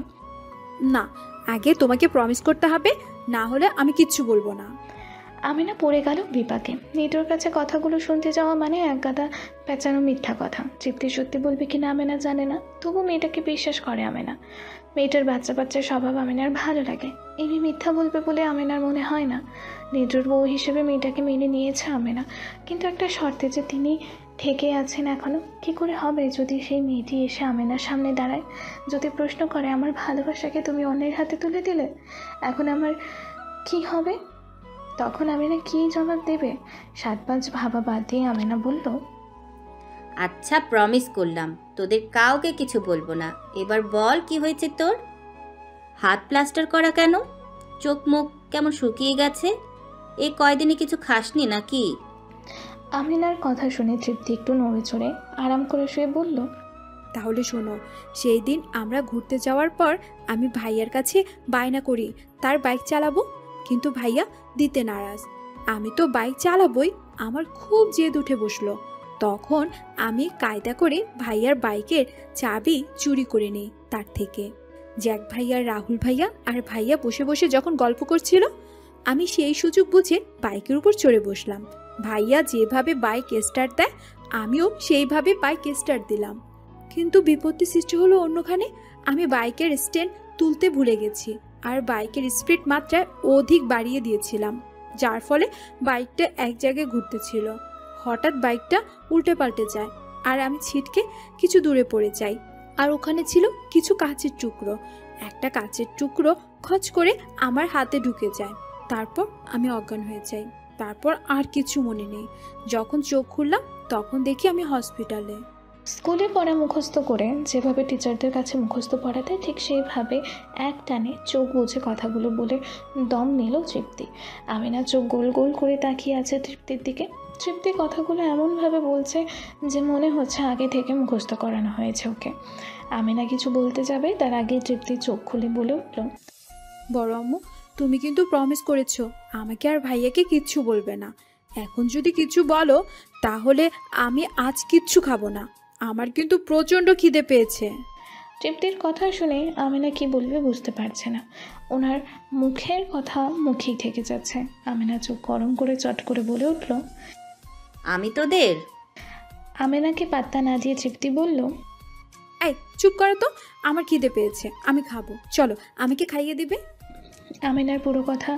না, আগে তোমাকে প্রমিস করতে হবে, না হলে আমি কিচ্ছু বলবো না। আমিনা পড়ে গেল বিপাকে। নিটোর কাছে কথাগুলো শুনতে যাওয়া মানে এক গাদা পেঁচানো মিথ্যা কথা। তৃপ্তি সত্যি বলবে কিনা আমিনা জানে না, তবু মেয়েটাকে বিশ্বাস করে আমিনা। মেয়েটার বাচ্চা বাচ্চার স্বভাব আমিনার ভালো লাগে। এমনি মিথ্যা বলবে বলে আমিনার মনে হয় না। নিটোর বউ হিসেবে মেয়েটাকে মেনে নিয়েছে আমিনা, কিন্তু একটা শর্তে যে তিনি থেকে আছেন এখনো। কি করে হবে যদি সেই মেয়েটি এসে আমিনার সামনে দাঁড়ায়, যদি প্রশ্ন করে আমার ভালোবাসাকে তুমি অন্যের হাতে তুলে দিলে, এখন আমার কি হবে? তখন আমিনা কি জবাব দেবে? 7-5 ভাবা বাদ দিয়ে আমিনা বলল, আচ্ছা প্রমিস করলাম তোদের কাউকে কিছু বলবো না। এবার বল কি হয়েছে তোর? হাত প্লাস্টার করা কেন? চোখ মুখ কেমন শুকিয়ে গেছে? এই কয়দিনে কিছু খাসনি নাকি? আমিনার কথা শুনে তৃপ্তি একটু নড়ে চড়ে আরাম করে শুয়ে বলল, তাহলে শোনো, সেই দিন আমরা ঘুরতে যাওয়ার পর আমি ভাইয়ার কাছে বায়না করি তার বাইক চালাবো, কিন্তু ভাইয়া দিতে নারাজ। আমি তো বাইক চালাবই, আমার খুব জেদ উঠে বসলো। তখন আমি কায়দা করে ভাইয়ার বাইকের চাবি চুরি করে নিই তার থেকে। জ্যাক ভাইয়া, রাহুল ভাইয়া আর ভাইয়া বসে বসে যখন গল্প করছিল, আমি সেই সুযোগ বুঝে বাইকের উপর চড়ে বসলাম। ভাইয়া যেভাবে বাইক স্টার্ট দেয় আমিও সেইভাবে বাইক স্টার্ট দিলাম, কিন্তু বিপত্তি সৃষ্টি হলো অন্যখানে। আমি বাইকের স্ট্যান্ড তুলতে ভুলে গেছি আর বাইকের স্পিড মাত্রায় অধিক বাড়িয়ে দিয়েছিলাম, যার ফলে বাইকটা এক জায়গায় ঘুরতেছিল। হঠাৎ বাইকটা উল্টে পাল্টে যায় আর আমি ছিটকে কিছু দূরে পড়ে যাই। আর ওখানে ছিল কিছু কাঁচের টুকরো। একটা কাঁচের টুকরো খচ করে আমার হাতে ঢুকে যায়। তারপর আমি অজ্ঞান হয়ে যাই। তারপর আর কিছু মনে নেই। যখন চোখ খুললাম তখন দেখি আমি হসপিটালে। স্কুলে পড়া মুখস্থ করে যেভাবে টিচারদের কাছে মুখস্থ পড়াতে, ঠিক সেইভাবে এক টানে চোখ বুঝে কথাগুলো বলে দম নিল তৃপ্তি। আমিনা চোখ গোল গোল করে তাকিয়ে আছে তৃপ্তির দিকে। তৃপ্তি কথাগুলো এমনভাবে বলছে যে মনে হচ্ছে আগে থেকে মুখস্থ করানো হয়েছে ওকে। আমিনা কিছু বলতে যাবে তার আগে তৃপ্তি চোখ খুলে বলে উঠল, বড় আম্মু, তুমি কিন্তু প্রমিস করেছো আমাকে আর ভাইয়াকে কিচ্ছু বলবে না। এখন যদি কিছু বলো তাহলে আমি আজ কিচ্ছু খাবো না। আমার কিন্তু প্রচণ্ড খিদে পেয়েছে। তৃপ্তির কথা শুনে আমিনা কি বলবে বুঝতে পারছে না। ওনার মুখের কথা মুখেই থেকে যাচ্ছে। আমিনা চোখ গরম করে চট করে বলে উঠল, আমি তোদের। আমিনাকে পাত্তা না দিয়ে তৃপ্তি বলল, এই চুপ করো তো, আমার খিদে পেয়েছে, আমি খাবো, চলো আমাকে খাইয়ে দিবে। আমিনার পুরো কথা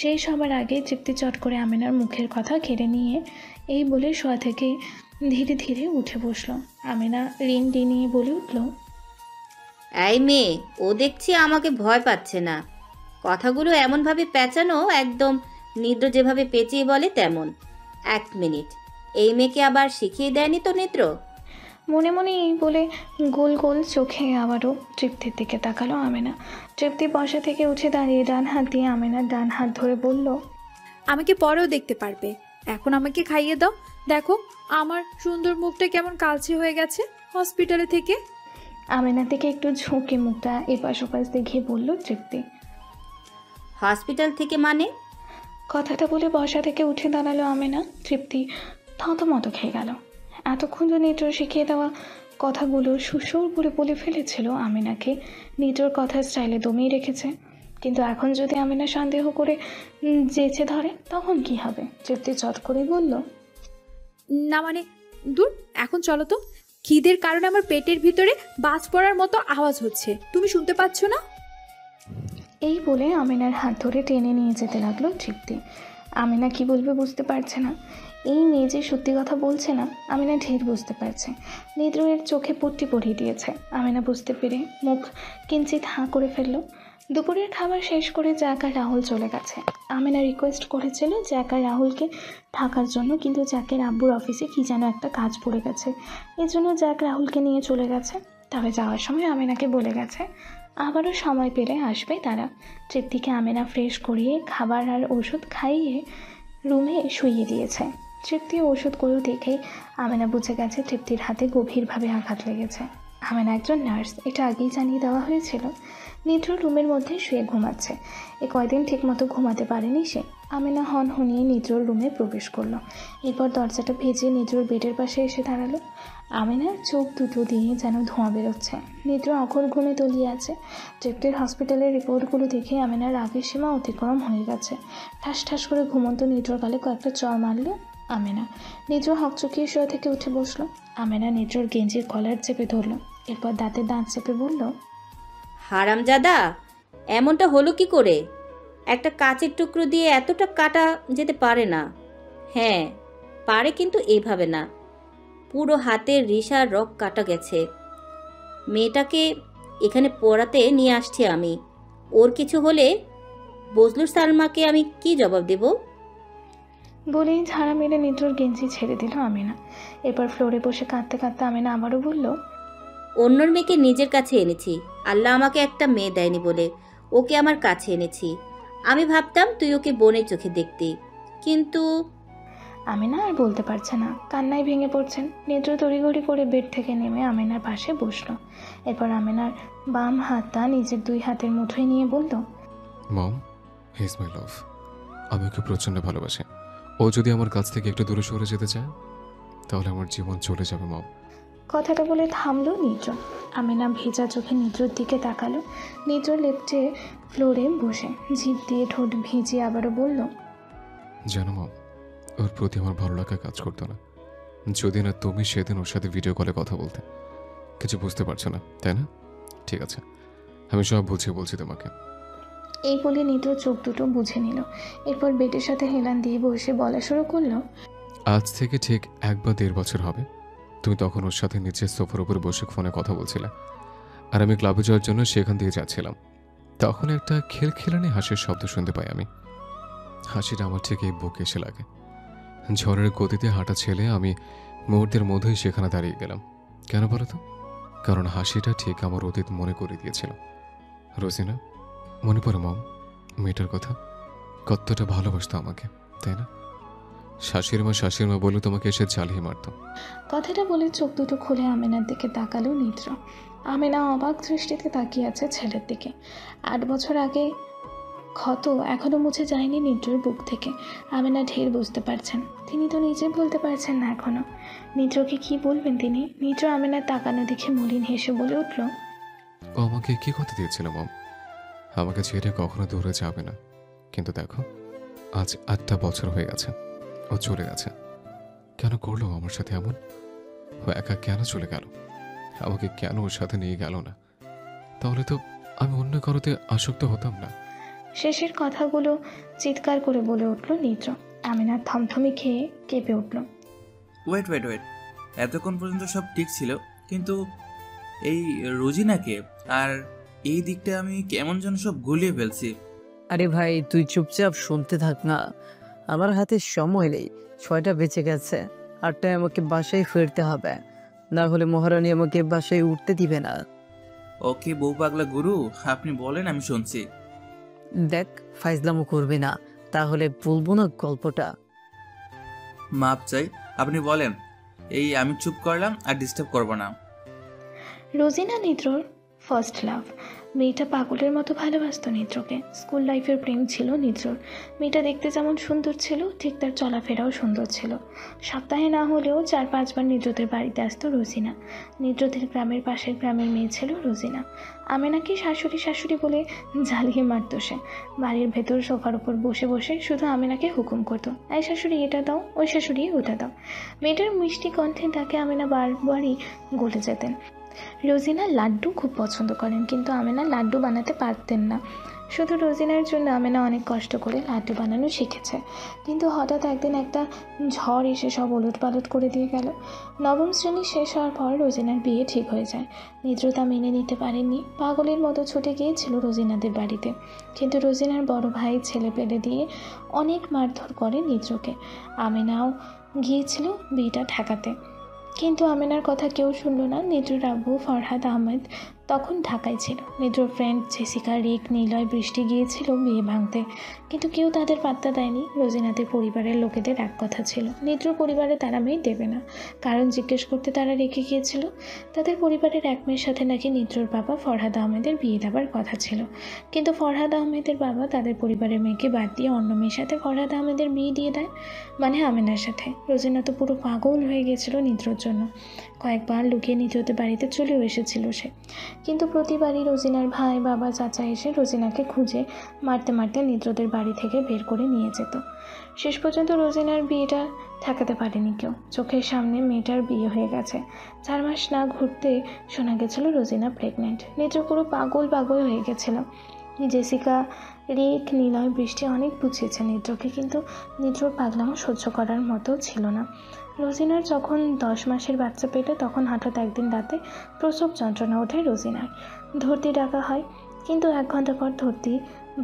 শেষ হবার আগে তৃপ্তি চট করে আমিনার মুখের কথা কেড়ে নিয়ে এই বলে শোয়া থেকে ধীরে ধীরে উঠে বসলো। আমিনা রিং নিয়ে বলে উঠল, এই মেয়ে, ও দেখছি আমাকে ভয় পাচ্ছে না। কথাগুলো এমনভাবে পেঁচানো, একদম নিদ্র যেভাবে পেঁচিয়ে বলে তেমন। 1 মিনিট, এই মেয়েকে আবার শিখিয়ে দেয়নি তো নিদ্র? মনে মনে এই বলে গোল গোল চোখে আবারও তৃপ্তির দিকে তাকালো আমিনা। তৃপ্তি বসা থেকে উঠে দাঁড়িয়ে ডান হাত দিয়ে আমিনার ডান হাত ধরে বলল, আমাকে পরেও দেখতে পারবে, এখন আমাকে খাইয়ে দাও। দেখো আমার সুন্দর মুখটা কেমন কালচে হয়ে গেছে হসপিটালে থেকে। আমিনা থেকে একটু ঝুঁকে মুখটা এপাশ ওপাশ দেখিয়ে বলল তৃপ্তি। হসপিটাল থেকে মানে? কথাটা বলে বসা থেকে উঠে দাঁড়ালো আমিনা। তৃপ্তি থতমত খেয়ে গেল। এতক্ষণ তো নিটোর শিখিয়ে দেওয়া কথাগুলো সুসুর করে বলে ফেলেছিল আমিনাকে, নিটোর কথা স্টাইলে দমিয়ে রেখেছে। কিন্তু এখন যদি আমিনা সন্দেহ করে যেচে ধরে তখন কি হবে? তৃপ্তি চট করে বলল, না মানে দূর, এখন চলো তো। খিদের কারণে আমার পেটের ভিতরে বাজ পড়ার মতো আওয়াজ হচ্ছে, তুমি শুনতে পাচ্ছ না? এই বলে আমিনার হাত ধরে টেনে নিয়ে যেতে লাগলো তৃপ্তি। আমিনা কি বলবে বুঝতে পারছে না। এই মেয়ে যে সত্যি কথা বলছে না, আমিনা ঢের বুঝতে পারছে। নিদ্রের চোখে পট্টি পরিয়ে দিয়েছে। আমিনা বুঝতে পেরে মুখ কিঞ্চিত হাঁ করে ফেলল। দুপুরের খাবার শেষ করে জ্যাক আর রাহুল চলে গেছে। আমিনা রিকোয়েস্ট করেছিল জ্যাক আর রাহুলকে থাকার জন্য, কিন্তু জ্যাকের আব্বুর অফিসে কি যেন একটা কাজ পড়ে গেছে। এর জন্য জ্যাক রাহুলকে নিয়ে চলে গেছে। তবে যাওয়ার সময় আমিনাকে বলে গেছে আবারও সময় পেলে আসবে তারা। তৃপ্তিকে আমেনা ফ্রেশ করিয়ে খাবার আর ওষুধ খাইয়ে রুমে শুইয়ে দিয়েছে। তৃপ্তি ওষুধগুলো দেখেই আমেনা বুঝে গেছে তৃপ্তির হাতে গভীরভাবে আঘাত লেগেছে। আমেনা একজন নার্স, এটা আগেই জানিয়ে দেওয়া হয়েছিল। নিদ্র রুমের মধ্যে শুয়ে ঘুমাচ্ছে। এ কয়দিন ঠিকমতো ঘুমাতে পারেনি সে। আমেনা হনহনিয়ে নিদ্রর রুমে প্রবেশ করলো। এরপর দরজাটা ভেজিয়ে নিদ্রর বেডের পাশে এসে দাঁড়ালো। আমেনার চোখ দুটো দিয়ে যেন ধোঁয়া বেরোচ্ছে। নিদ্র অঘোর ঘুমে তলিয়ে আছে। তৃপ্তির হসপিটালের রিপোর্টগুলো দেখে আমেনার রাগের সীমা অতিক্রম হয়ে গেছে। ঠাস ঠাস করে ঘুমন্ত নিদ্রর গালে কয়েকটা চড় মারল আমেনা। নিদ্র হকচকিয়ে শোয়া থেকে উঠে বসলো। আমেনা নিদ্রর গেঞ্জির কলার চেপে ধরলো। এরপর দাঁতে দাঁত চেপে বলল, হারামজাদা, এমনটা হলো কি করে? একটা কাচের টুকরো দিয়ে এতটা কাটা যেতে পারে না। হ্যাঁ পারে, কিন্তু এইভাবে না। পুরো হাতের রিসার রক কাটা গেছে। মেয়েটাকে এখানে পড়াতে নিয়ে আসছি আমি। ওর কিছু হলে বজলুর সালমাকে আমি কি জবাব দেব? বলেই ঝাড়া মেরে নিদ্রর গেঞ্জি ছেড়ে দিল আমেনা। এরপর ফ্লোরে বসে কাঁদতে কাঁদতে আমেনা আবারও বলল, অন্যর মেয়েকে নিজের কাছে এনেছি। আল্লাহ আমাকে একটা মেয়ে দেয়নি বলে ওকে আমার কাছে এনেছি। আমি ভাবতাম তুই ওকে বোনের চোখে দেখতি, কিন্তু আমেনা আর বলতে পারছে না, কান্নায় ভেঙে পড়ছেন। নিদ্র তড়িঘড়ি করে বেড থেকে নেমে আমেনার পাশে বসলো। এরপর আমেনার বাম হাতটা নিজের দুই হাতের মুঠোয় নিয়ে বলল, মম, হি ইজ মাই লাভ। আমি ওকে প্রচণ্ড ভালোবাসি। ও যদি আমার কাছ থেকে একটু দূরে সরে যেতে চায় তাহলে আমার জীবন চলে যাবে মম। কথাটা বলে থামলো নিদ্র। আমেনা ভেজা চোখে নিদ্রর দিকে তাকালো। নিদ্র লেপ্টে ফ্লোরে বসে জিভ দিয়ে ঠোঁট ভিজিয়ে আবারও বলল, জানো মম, ওর প্রতি আমার ভালো লাগা কাজ করতো না যদি না তুমি সেদিন ওর সাথে ভিডিও কলে কথা বলতে। কিছু বুঝতে পারছো না তাই না? ঠিক আছে, আমি সব বুঝিয়ে বলছি তোমাকে। এই বলে নিদ্র চোখ দুটো বুঝে নিল। এরপর বেডের সাথে হেলান দিয়ে বসে বলা শুরু করলো, আজ থেকে ঠিক 1 বা 1.5 বছর হবে। তুমি তখন ওর সাথে নিচে সোফার উপরে বসে ফোনে কথা বলছিলে, আর আমি ক্লাবে যাওয়ার জন্য সেখান দিয়ে যাচ্ছিলাম। তখন একটা খিলখিলানি হাসির শব্দ শুনতে পাই আমি। হাসিটা আমার ঠিক এই বুকে এসে লাগে। ঝড়ের গতিতে হাঁটা ছেলে আমি মুহূর্তের মধ্যেই সেখানে দাঁড়িয়ে গেলাম। কেন বলো তো? কারণ হাসিটা ঠিক আমার অতীত মনে করে দিয়েছিল। রোজিনা, মনে পড়ে মম মেয়েটার কথা? কতটা ভালোবাসতো আমাকে, তাই না? শাশুড়ি মা বলে তোমাকে এসে জ্বালিয়ে মারত। কথাটা বলে চোখ দুটো খুলে আমেনার দিকে তাকালো নিদ্র। আমেনা অবাক দৃষ্টিতে তাকিয়ে আছে ছেলের দিকে। 8 বছর আগে ক্ষত এখনো মুছে যায়নি নিদ্রর বুক থেকে। আমেনা ঢের বুঝতে পারছেন, তিনি তো নিজে বলতে পারছেন না এখনো। নিদ্রকে কি বলবেন তিনি? নিদ্র আমেনার তাকানো দেখে মলিন হেসে বলে উঠল, ও আমাকে কি কথা দিয়েছিল মম? আমাকে ছেড়ে কখনো দূরে যাবে না। কিন্তু দেখো, আজ 8টা বছর হয়ে গেছে, ও চলে গেছে। কেন করলো আমার সাথে এমন? ও একা কেন চলে গেল? আমাকে কেন ওর সাথে নিয়ে গেল না? তাহলে তো আমি অন্য কারোতে আসক্ত হতাম না। শেষের কথাগুলো চিৎকার করে বলে উঠল নিদ্র। আমেনার থমথমি খেয়ে কেঁপে উঠল। ওয়েট, এতক্ষণ পর্যন্ত সব ঠিক ছিল, কিন্তু এই রোজিনাকে আর এই দিকটা আমি কেমন যেন সব গুলিয়ে ফেলছি। আরে ভাই, তুই চুপচাপ শুনতে থাক না। আমার হাতে সময় নেই। 6টা বেঁচে গেছে, 8টায় আমাকে বাসায় ফিরতে হবে, না হলে মহারানী আমাকে বাসায় উঠতে দিবে না। ওকে বউ পাগলা গুরু, আপনি বলেন, আমি শুনছি। দেখ, ফাইজলামো করবে না, তাহলে বলবো না গল্পটা। মাপ চাই, আপনি বলেন। এই আমি চুপ করলাম, আর ডিস্টার্ব করবো না। রোজিনা নিদ্রর ফার্স্ট লাভ। মেয়েটা পাগলের মতো ভালোবাসত নিদ্রকে। স্কুল লাইফের প্রেম ছিল নিদ্রর। মেয়েটা দেখতে যেমন সুন্দর ছিল, ঠিক তার চলাফেরাও সুন্দর ছিল। সপ্তাহে না হলেও 4-5 বার নিদ্রদের বাড়িতে আসতো রোজিনা। নিদ্রদের গ্রামের পাশের গ্রামের মেয়ে ছিল রোজিনা। আমেনাকে শাশুড়ি বলে জ্বালিয়ে মারত সে। বাড়ির ভেতর সোফার উপর বসে বসে শুধু আমেনাকে হুকুম করতো, এই শাশুড়ি এটা দাও, ওই শাশুড়ি ওটা দাও। মেয়েটার মিষ্টি কণ্ঠে তাকে আমেনা বারবারই গলে যেতেন। রোজিনা লাড্ডু খুব পছন্দ করেন, কিন্তু আমেনা লাড্ডু বানাতে পারতেন না। শুধু রোজিনার জন্য আমেনা অনেক কষ্ট করে লাড্ডু বানানো শিখেছে। কিন্তু হঠাৎ একদিন একটা ঝড় এসে সব ওলটপালট করে দিয়ে গেল। 9ম শ্রেণী শেষ হওয়ার পর রোজিনার বিয়ে ঠিক হয়ে যায়। নিদ্র তা মেনে নিতে পারেননি। পাগলের মতো ছুটে গিয়েছিল রোজিনাদের বাড়িতে। কিন্তু রোজিনার বড় ভাই ছেলে পেলে দিয়ে অনেক মারধর করে নিদ্রকে। আমেনাও গিয়েছিল বিয়েটা ঠেকাতে, কিন্তু আমেনার কথা কেউ শুনল না। নিদ্রর আব্বু ফরহাদ আহমেদ তখন ঢাকায় ছিল। নিদ্রর ফ্রেন্ড জেসিকা, রিক, নিলয়, বৃষ্টি গিয়েছিল বিয়ে ভাঙতে, কিন্তু কেউ তাদের পাত্তা দেয়নি। রোজিনাদের পরিবারের লোকেদের এক কথা ছিল, নিদ্র পরিবারে তারা মেয়ে দেবে না। কারণ জিজ্ঞেস করতে তারা রেখে গিয়েছিল। তাদের পরিবারের এক মেয়ের সাথে নাকি নিদ্রর বাবা ফরহাদ আহমেদের বিয়ে দেওয়ার কথা ছিল, কিন্তু ফরহাদ আহমেদের বাবা তাদের পরিবারের মেয়েকে বাদ দিয়ে অন্য মেয়ের সাথে ফরহাদ আহমেদের বিয়ে দিয়ে দেয়, মানে আমেনার সাথে। রোজিনা তো পুরো পাগল হয়ে গেছিল নিদ্রর জন্য। কয়েকবার লুকিয়ে নিদ্রদের বাড়িতে চলেও এসেছিল সে, কিন্তু প্রতিবারই রোজিনার ভাই, বাবা, চাচা এসে রোজিনাকে খুঁজে মারতে মারতে নিদ্রদের বাড়ি থেকে বের করে নিয়ে যেত। শেষ পর্যন্ত রোজিনার বিয়েটা ঠেকাতে পারেনি কেউ। চোখের সামনে মেয়েটার বিয়ে হয়ে গেছে। 4 মাস না ঘুরতে শোনা গেছিল রোজিনা প্রেগনেন্ট। নিদ্র পুরো পাগল পাগল হয়ে গেছিল। জেসিকা, রিক, নিলয়, বৃষ্টি অনেক বুঝিয়েছে নিদ্রকে, কিন্তু নিদ্রর পাগলামো সহ্য করার মতো ছিল না। রোজিনার যখন 10 মাসের বাচ্চা পেটে, তখন হঠাৎ একদিন রাতে প্রসব যন্ত্রণা ওঠে রোজিনার। ধরতি ডাকা হয়, কিন্তু 1 ঘন্টা পর ধরতি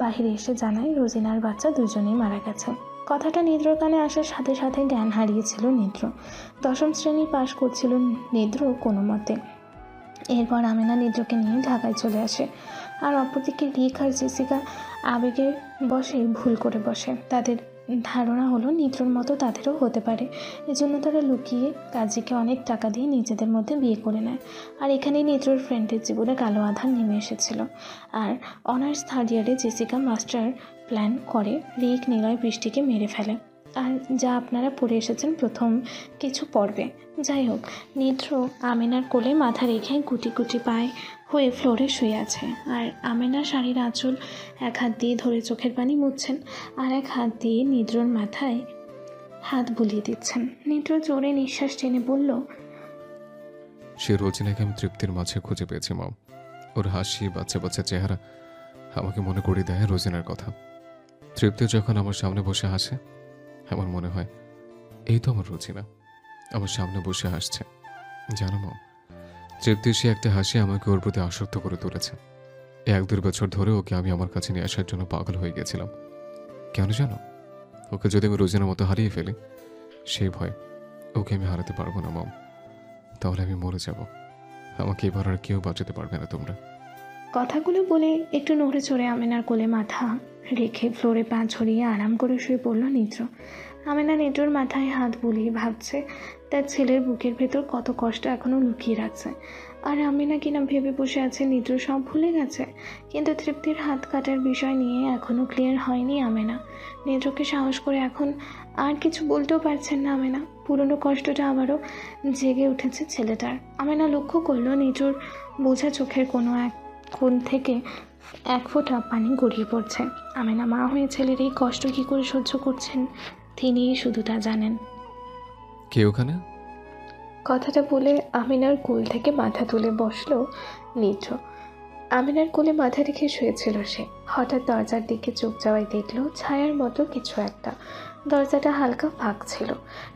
বাহিরে এসে জানায় রোজিনার বাচ্চা দুজনেই মারা গেছে। কথাটা নিদ্রর কানে আসার সাথে সাথে জ্ঞান হারিয়েছিল নিদ্র। 10ম শ্রেণী পাশ করছিল নিদ্র কোনো মতে। এরপর আমেনা নিদ্রকে নিয়ে ঢাকায় চলে আসে, আর অপরদিকে রিক আর জেসিকা আবেগের বশে ভুল করে বসে। তাদের ধারণা হলো নিদ্রর মতো তাদেরও হতে পারে, এজন্য তারা লুকিয়ে কাজীকে অনেক টাকা দিয়ে নিজেদের মধ্যে বিয়ে করে নেয়। আর এখানেই নিদ্রর ফ্রেন্ডের জীবনে কালো আধার নেমে এসেছিল। আর অনার্স 3rd ইয়ারে জেসিকা মাস্টার প্ল্যান করে রিক, নিলয়, বৃষ্টিকে মেরে ফেলে, আর যা আপনারা পড়ে এসেছেন প্রথম কিছু পর্বে। যাই হোক, নিদ্র আমেনার কোলে মাথা রেখে গুটি গুটি পায়ে হয়ে ফ্লোরে শুয়ে আছে, আর আমেনা শাড়ির আঁচল এক হাত দিয়ে ধরে চোখের পানি মুছছেন, আর এক হাত দিয়ে নিদ্রর মাথায় হাত বুলিয়ে দিচ্ছেন। নিদ্র জোরে নিঃশ্বাস টেনে বলল, সে রোজিনাকে আমি তৃপ্তির মাঝে খুঁজে পেয়েছি মম। ওর হাসি, বাচ্চা বাচ্চা চেহারা আমাকে মনে করিয়ে দেয় রোজিনার কথা। তৃপ্তি যখন আমার সামনে বসে হাসে, আমার মনে হয় এই তো আমার রোজিনা আমার সামনে বসে হাসছে। জানো মম, তৃপ্তির সে একটা হাসি আমাকে ওর প্রতি আসক্ত করে তুলেছে। 1-2 বছর ধরে ওকে আমি আমার কাছে নিয়ে আসার জন্য পাগল হয়ে গেছিলাম। কেন জানো? ওকে যদি আমি রোজিনার মতো হারিয়ে ফেলি, সেই ভয় ওকে আমি হারাতে পারবো না মম। তাহলে আমি মরে যাব। আমাকে এবার আর কেউ বাঁচাতে পারবে না তোমরা। কথাগুলো বলে একটু নড়ে চড়ে আমেনার কোলে মাথা রেখে ফ্লোরে পা ছড়িয়ে আরাম করে শুয়ে পড়ল নিদ্র। আমেনা নিদ্রর মাথায় হাত বুলিয়ে ভাবছে তার ছেলের বুকের ভেতর কত কষ্ট এখনও লুকিয়ে রাখছে। আর আমেনা কিনা ভেবে বসে আছে নিদ্র সব ভুলে গেছে। কিন্তু তৃপ্তির হাত কাটার বিষয় নিয়ে এখনও ক্লিয়ার হয়নি আমেনা। নিদ্রকে সাহস করে এখন আর কিছু বলতেও পারছেন না আমেনা। পুরনো কষ্টটা আবারও জেগে উঠেছে ছেলেটার। আমেনা লক্ষ্য করলো নিদ্রর বোঝা চোখের কোনো এক কোণ থেকে 1 ফোঁটা পানি গড়িয়ে পড়ছে। আমেনা মা হয়ে ছেলের এই কষ্ট কী করে সহ্য করছেন তিনিই শুধু তা জানেন। কে ওখানে? কথাটা বলে আমিনার কোল থেকে মাথা তুলে বসলো নিদ্র। আমিনার কোলে মাথা রেখে শুয়েছিল সে। হঠাৎ দরজার দিকে চোখ যাওয়ায় দেখলো ছায়ার মতো কিছু একটা। দরজাটা হালকা ফাঁক ছিল।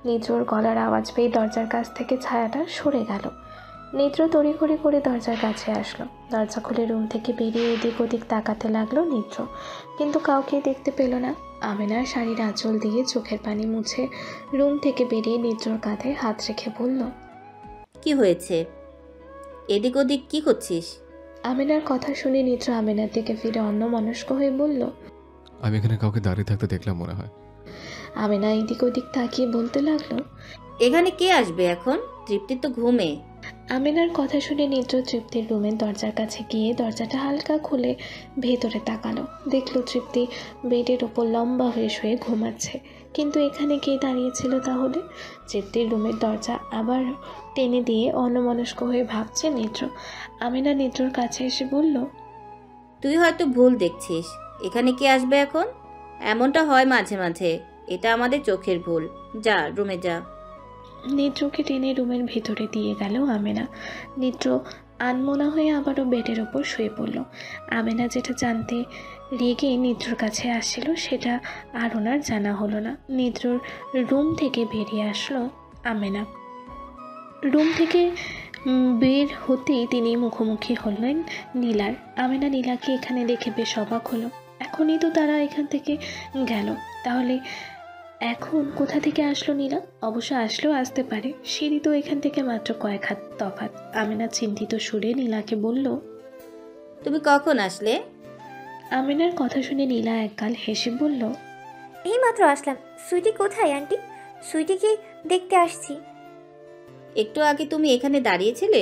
নিদ্রর গলার আওয়াজ পেয়ে দরজার কাছ থেকে ছায়াটা সরে গেল। নিদ্র তড়িঘড়ি করে দরজার কাছে আসলো। দরজা খুলে রুম থেকে বেরিয়ে এদিক ওদিক তাকাতে লাগলো নিদ্র, কিন্তু কাউকে দেখতে পেল না। আমেনার শাড়ির আঁচল দিয়ে চোখের পানি মুছে রুম থেকে বেরিয়ে নিদ্রর কাঁধে হাত রেখে বলল, কি হয়েছে? এদিক ওদিক কি করছিস? আমেনার কথা শুনে নিদ্র আমেনার দিকে ফিরে অন্যমনস্ক হয়ে বলল, আমি এখানে কাউকে দাঁড়িয়ে থাকতে দেখলাম মনে হয়। আমেনা এদিক ওদিক তাকিয়ে বলতে লাগলো, এখানে কে আসবে এখন? তৃপ্তি তো ঘুমে। আমেনার কথা শুনে নিদ্র তৃপ্তির রুমের দরজার কাছে গিয়ে দরজাটা হালকা খুলে ভেতরে তাকালো। দেখলো তৃপ্তি বেডের ওপর লম্বা হয়ে শুয়ে ঘুমাচ্ছে। কিন্তু এখানে কে দাঁড়িয়েছিল তাহলে? তৃপ্তির রুমের দরজা আবার টেনে দিয়ে অন্যমনস্ক হয়ে ভাবছে নিদ্র। আমেনা নিদ্রর কাছে এসে বলল, তুই হয়তো ভুল দেখছিস। এখানে কে আসবে এখন? এমনটা হয় মাঝে মাঝে, এটা আমাদের চোখের ভুল। যা রুমে যা। নিদ্রকে টেনে রুমের ভিতরে দিয়ে গেল আমেনা। নিদ্র আনমনা হয়ে আবারও বেডের ওপর শুয়ে পড়ল। আমেনা যেটা জানতে রেগে নিদ্রর কাছে আসছিল সেটা আর ওনার জানা হলো না। নিদ্রর রুম থেকে বেরিয়ে আসলো আমেনা। রুম থেকে বের হতেই তিনি মুখোমুখি হলেন নীলার। আমেনা নীলাকে এখানে দেখে বেশ অবাক হলো। এখনই তো তারা এখান থেকে গেল, তাহলে এখন কোথা থেকে আসলো নীলা? অবশ্য আসলেও আসতে পারে, সিঁড়ি তো এখান থেকে মাত্র কয়েক হাত তফাৎ। আমেনা চিন্তিত সুরে নীলাকে বলল, তুমি কখন আসলে? আমিনার কথা শুনে নীলা একগাল হেসে বলল, এই মাত্র আসলাম। সুইটি কোথায় আন্টি? সুইটিকে দেখতে আসছি। একটু আগে তুমি এখানে দাঁড়িয়েছিলে?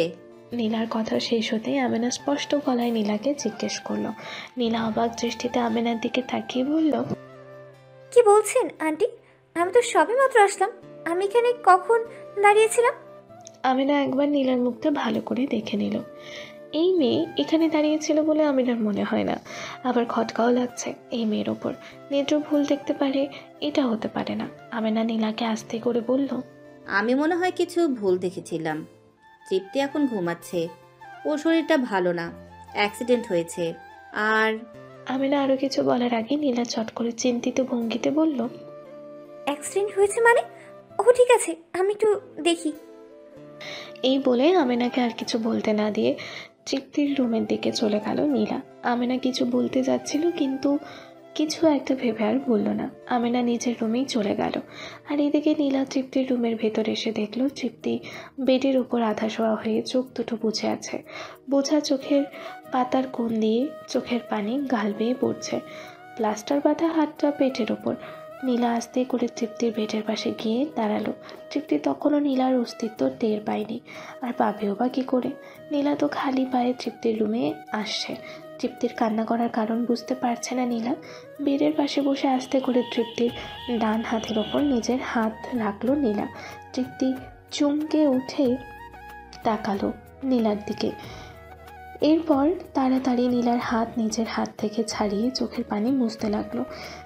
নীলার কথা শেষ হতেই আমিনা স্পষ্ট গলায় নীলাকে জিজ্ঞেস করলো। নীলা অবাক দৃষ্টিতে আমিনার দিকে তাকিয়ে বলল, কি বলছেন আন্টি? আমি তো সবে মাত্র আসলাম। আমি এখানে কখন দাঁড়িয়েছিলাম? আমিনা একবার নীলার মুখটা ভালো করে দেখে নিল। এই মেয়ে এখানে দাঁড়িয়েছিল বলে আমিনার মনে হয় না। আবার খটকাও লাগছে এই মেয়ের ওপর। নেত্র ভুল দেখতে পারে, এটা হতে পারে না। আমিনা নীলাকে আস্তে করে বলল, আমি মনে হয় কিছু ভুল দেখেছিলাম। তৃপ্তি এখন ঘুমাচ্ছে, ওর শরীরটা ভালো না, অ্যাক্সিডেন্ট হয়েছে। আর আমিনা আরো কিছু বলার আগে নীলা চট করে চিন্তিত ভঙ্গিতে বলল, অ্যাক্সিডেন্ট হয়েছে মানে? ও ঠিক আছে, আমি একটু দেখি। এই বলে আমিনাকে আর কিছু বলতে না দিয়ে তৃপ্তির রুমের দিকে চলে গেল নীলা। আমিনা কিছু বলতে যাচ্ছিল কিন্তু কিছু একটা ভেবে আর বলল না। আমিনা নিজের রুমেই চলে গেল। আর এদিকে নীলা তৃপ্তির রুমের ভেতর এসে দেখলো তৃপ্তি বেডের উপর আধা শোয়া হয়ে চোখ দুটো বুজে আছে। বোঝা চোখের পাতার কোণ দিয়ে চোখের পানি গাল বেয়ে পড়ছে। প্লাস্টার বাঁধা হাতটা পেটের ওপর। নীলা আস্তে করে তৃপ্তির বেডের পাশে গিয়ে দাঁড়ালো। তৃপ্তি তখনও নীলার অস্তিত্ব টের পায়নি, আর পাবেও বা কী করে? নীলা তো খালি পায়ে তৃপ্তির রুমে আসছে। তৃপ্তির কান্না করার কারণ বুঝতে পারছে না নীলা। বেডের পাশে বসে আস্তে করে তৃপ্তির ডান হাতের ওপর নিজের হাত রাখলো নীলা। তৃপ্তি চমকে উঠে তাকালো নীলার দিকে। এরপর তাড়াতাড়ি নীলার হাত নিজের হাত থেকে ছাড়িয়ে চোখের পানি মুছতে লাগলো।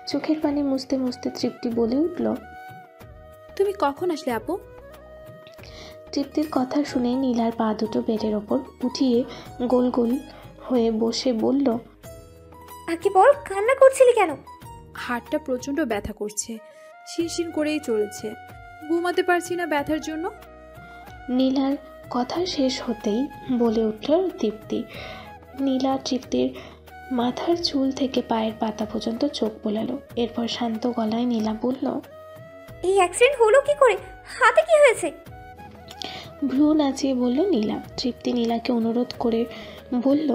চোখের পানি মুছতে মুছতে তৃপ্তি বলে উঠল, তুমি কখন আসলে আপু? তৃপ্তির কথা শুনে নীলার পা দুটো বেডের ওপর উঠিয়ে গোল গোল হয়ে বসে বলল, আগে বল, কান্না করছিলি কেন? হাতটা প্রচণ্ড ব্যথা করছে, শিরশির করেই চলেছে, ঘুমাতে পারছি না ব্যথার জন্য। নীলার কথা শেষ হতেই বলে উঠল তৃপ্তি। নীলা তৃপ্তির মাথার চুল থেকে পায়ের পাতা পর্যন্ত চোখ বোলালো। এরপর শান্ত গলায় নীলা বলল, এই অ্যাক্সিডেন্ট হলো কি করে? হাতে কি হয়েছে? ভ্রু নাচিয়ে বলল নীলা। তৃপ্তি নীলাকে অনুরোধ করে বলল,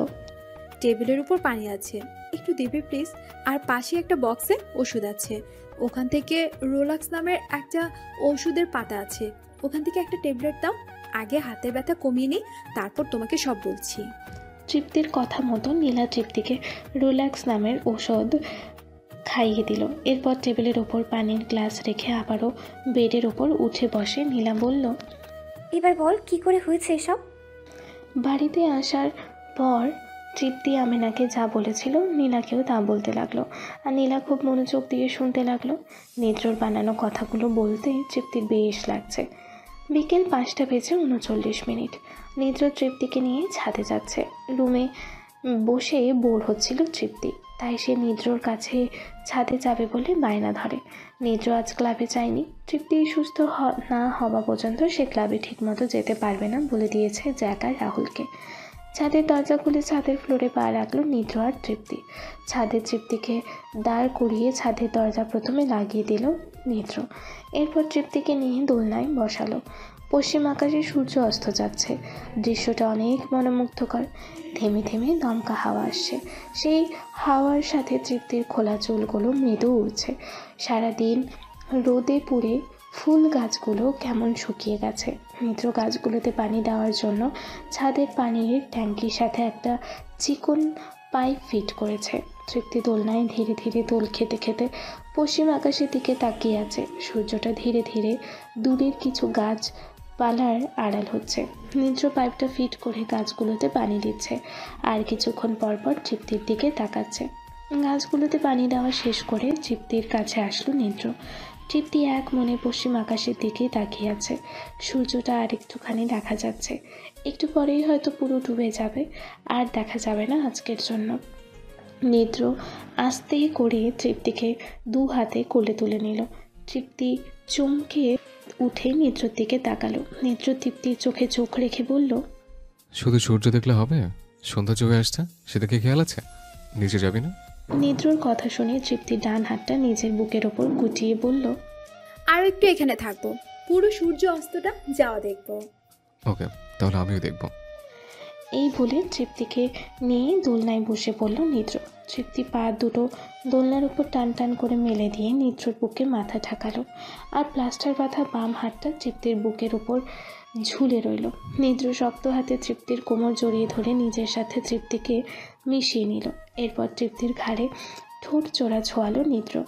টেবিলের উপর পানি আছে, একটু দেবে প্লিজ। আর পাশে একটা বক্সে ওষুধ আছে, ওখান থেকে রোলাক্স নামের একটা ওষুধের পাতা আছে, ওখান থেকে একটা ট্যাবলেট দাও। আগে হাতের ব্যথা কমিয়ে নিই, তারপর তোমাকে সব বলছি। তৃপ্তির কথা মতো নীলা তৃপ্তিকে রোলাক্স নামের ঔষধ খাইয়ে দিল। এরপর টেবিলের ওপর পানির গ্লাস রেখে আবারও বেডের ওপর উঠে বসে নীলা বলল, এবার বল কি করে হয়েছে এসব? বাড়িতে আসার পর তৃপ্তি আমিনাকে যা বলেছিল নীলাকেও তা বলতে লাগলো। আর নীলা খুব মনোযোগ দিয়ে শুনতে লাগলো। নেত্রর বানানো কথাগুলো বলতে তৃপ্তির বেশ লাগছে। বিকেল 5:39। নেত্র তৃপ্তিকে নিয়ে ছাদে যাচ্ছে। রুমে বসে বোর হচ্ছিল তৃপ্তি, তাই সে নেত্রর কাছে ছাদে যাবে বলে বায়না ধরে। নেত্র আজ ক্লাবে যায়নি। তৃপ্তি সুস্থ না হওয়া পর্যন্ত সে ক্লাবে ঠিকমতো যেতে পারবে না বলে দিয়েছে জ্যাক আর রাহুলকে। ছাদের দরজা খুলে ছাদের ফ্লোরে পা রাখলো নেত্র আর তৃপ্তি। ছাদের তৃপ্তিকে দাঁড় করিয়ে ছাদের দরজা প্রথমে লাগিয়ে দিল নেত্র। এরপর তৃপ্তিকে নিয়ে দোলনায় বসালো। পশ্চিম আকাশে সূর্য অস্ত যাচ্ছে। দৃশ্যটা অনেক মনোমুগ্ধকর। থেমে থেমে দমকা হাওয়া আসছে। সেই হাওয়ার সাথে তৃপ্তির খোলা চুলগুলো মৃদু উড়ছে। সারাদিন রোদে পুড়ে ফুল গাছগুলো কেমন শুকিয়ে গেছে। মিত্র গাছগুলোতে পানি দেওয়ার জন্য ছাদের পানির ট্যাঙ্কির সাথে একটা চিকন পাইপ ফিট করেছে। তৃপ্তি দোলনায় ধীরে ধীরে দোল খেতে খেতে পশ্চিম আকাশের দিকে তাকিয়ে আছে। সূর্যটা ধীরে ধীরে দূরের কিছু গাছ পালার আড়াল হচ্ছে। মিত্র পাইপটা ফিট করে গাছগুলোতে পানি দিচ্ছে আর কিছুক্ষণ পর পর তৃপ্তির দিকে তাকাচ্ছে। গাছগুলোতে পানি দেওয়া শেষ করে তৃপ্তির কাছে আসলো নেত্র। তৃপ্তি এক মনে পশ্চিম আকাশের দিকে তাকিয়ে আছে। সূর্যটা আর একটুখানি দেখা যাচ্ছে। একটু পরেই হয়তো পুরো ডুবে যাবে, আর দেখা যাবে না আজকের জন্য। নেত্র আস্তে করে তৃপ্তিকে দু হাতে কোলে তুলে নিল। তৃপ্তি চমকে উঠে নেত্রর দিকে তাকালো। নেত্র তৃপ্তির চোখে চোখ রেখে বলল, শুধু সূর্য দেখলে হবে? সন্ধ্যা চলে আসছে, সেদিকে খেয়াল আছে? নিচে যাবি না? নেত্রর কথা শুনে তৃপ্তি ডান হাতটা নিজের বুকের ওপর গুটিয়ে বলল, আর একটু এখানে থাকবো, পুরো সূর্য অস্তটা যাওয়া দেখবো। ওকে, তাহলে আমিও দেখব। এই বলে তৃপ্তিকে নিয়ে দোলনায় বসে পড়ল নিদ্র। তৃপ্তি পা দুটো দোলনার উপর টান টান করে মেলে দিয়ে নিদ্রর বুকে মাথা ঠেকালো, আর প্লাস্টার বাঁধা বাম হাতটা তৃপ্তির বুকের উপর ঝুলে রইল। নিদ্র শক্ত হাতে তৃপ্তির কোমর জড়িয়ে ধরে নিজের সাথে তৃপ্তিকে মিশিয়ে নিল। এরপর তৃপ্তির ঘাড়ে ঠোঁট চোরা ছোয়ালো নিদ্র।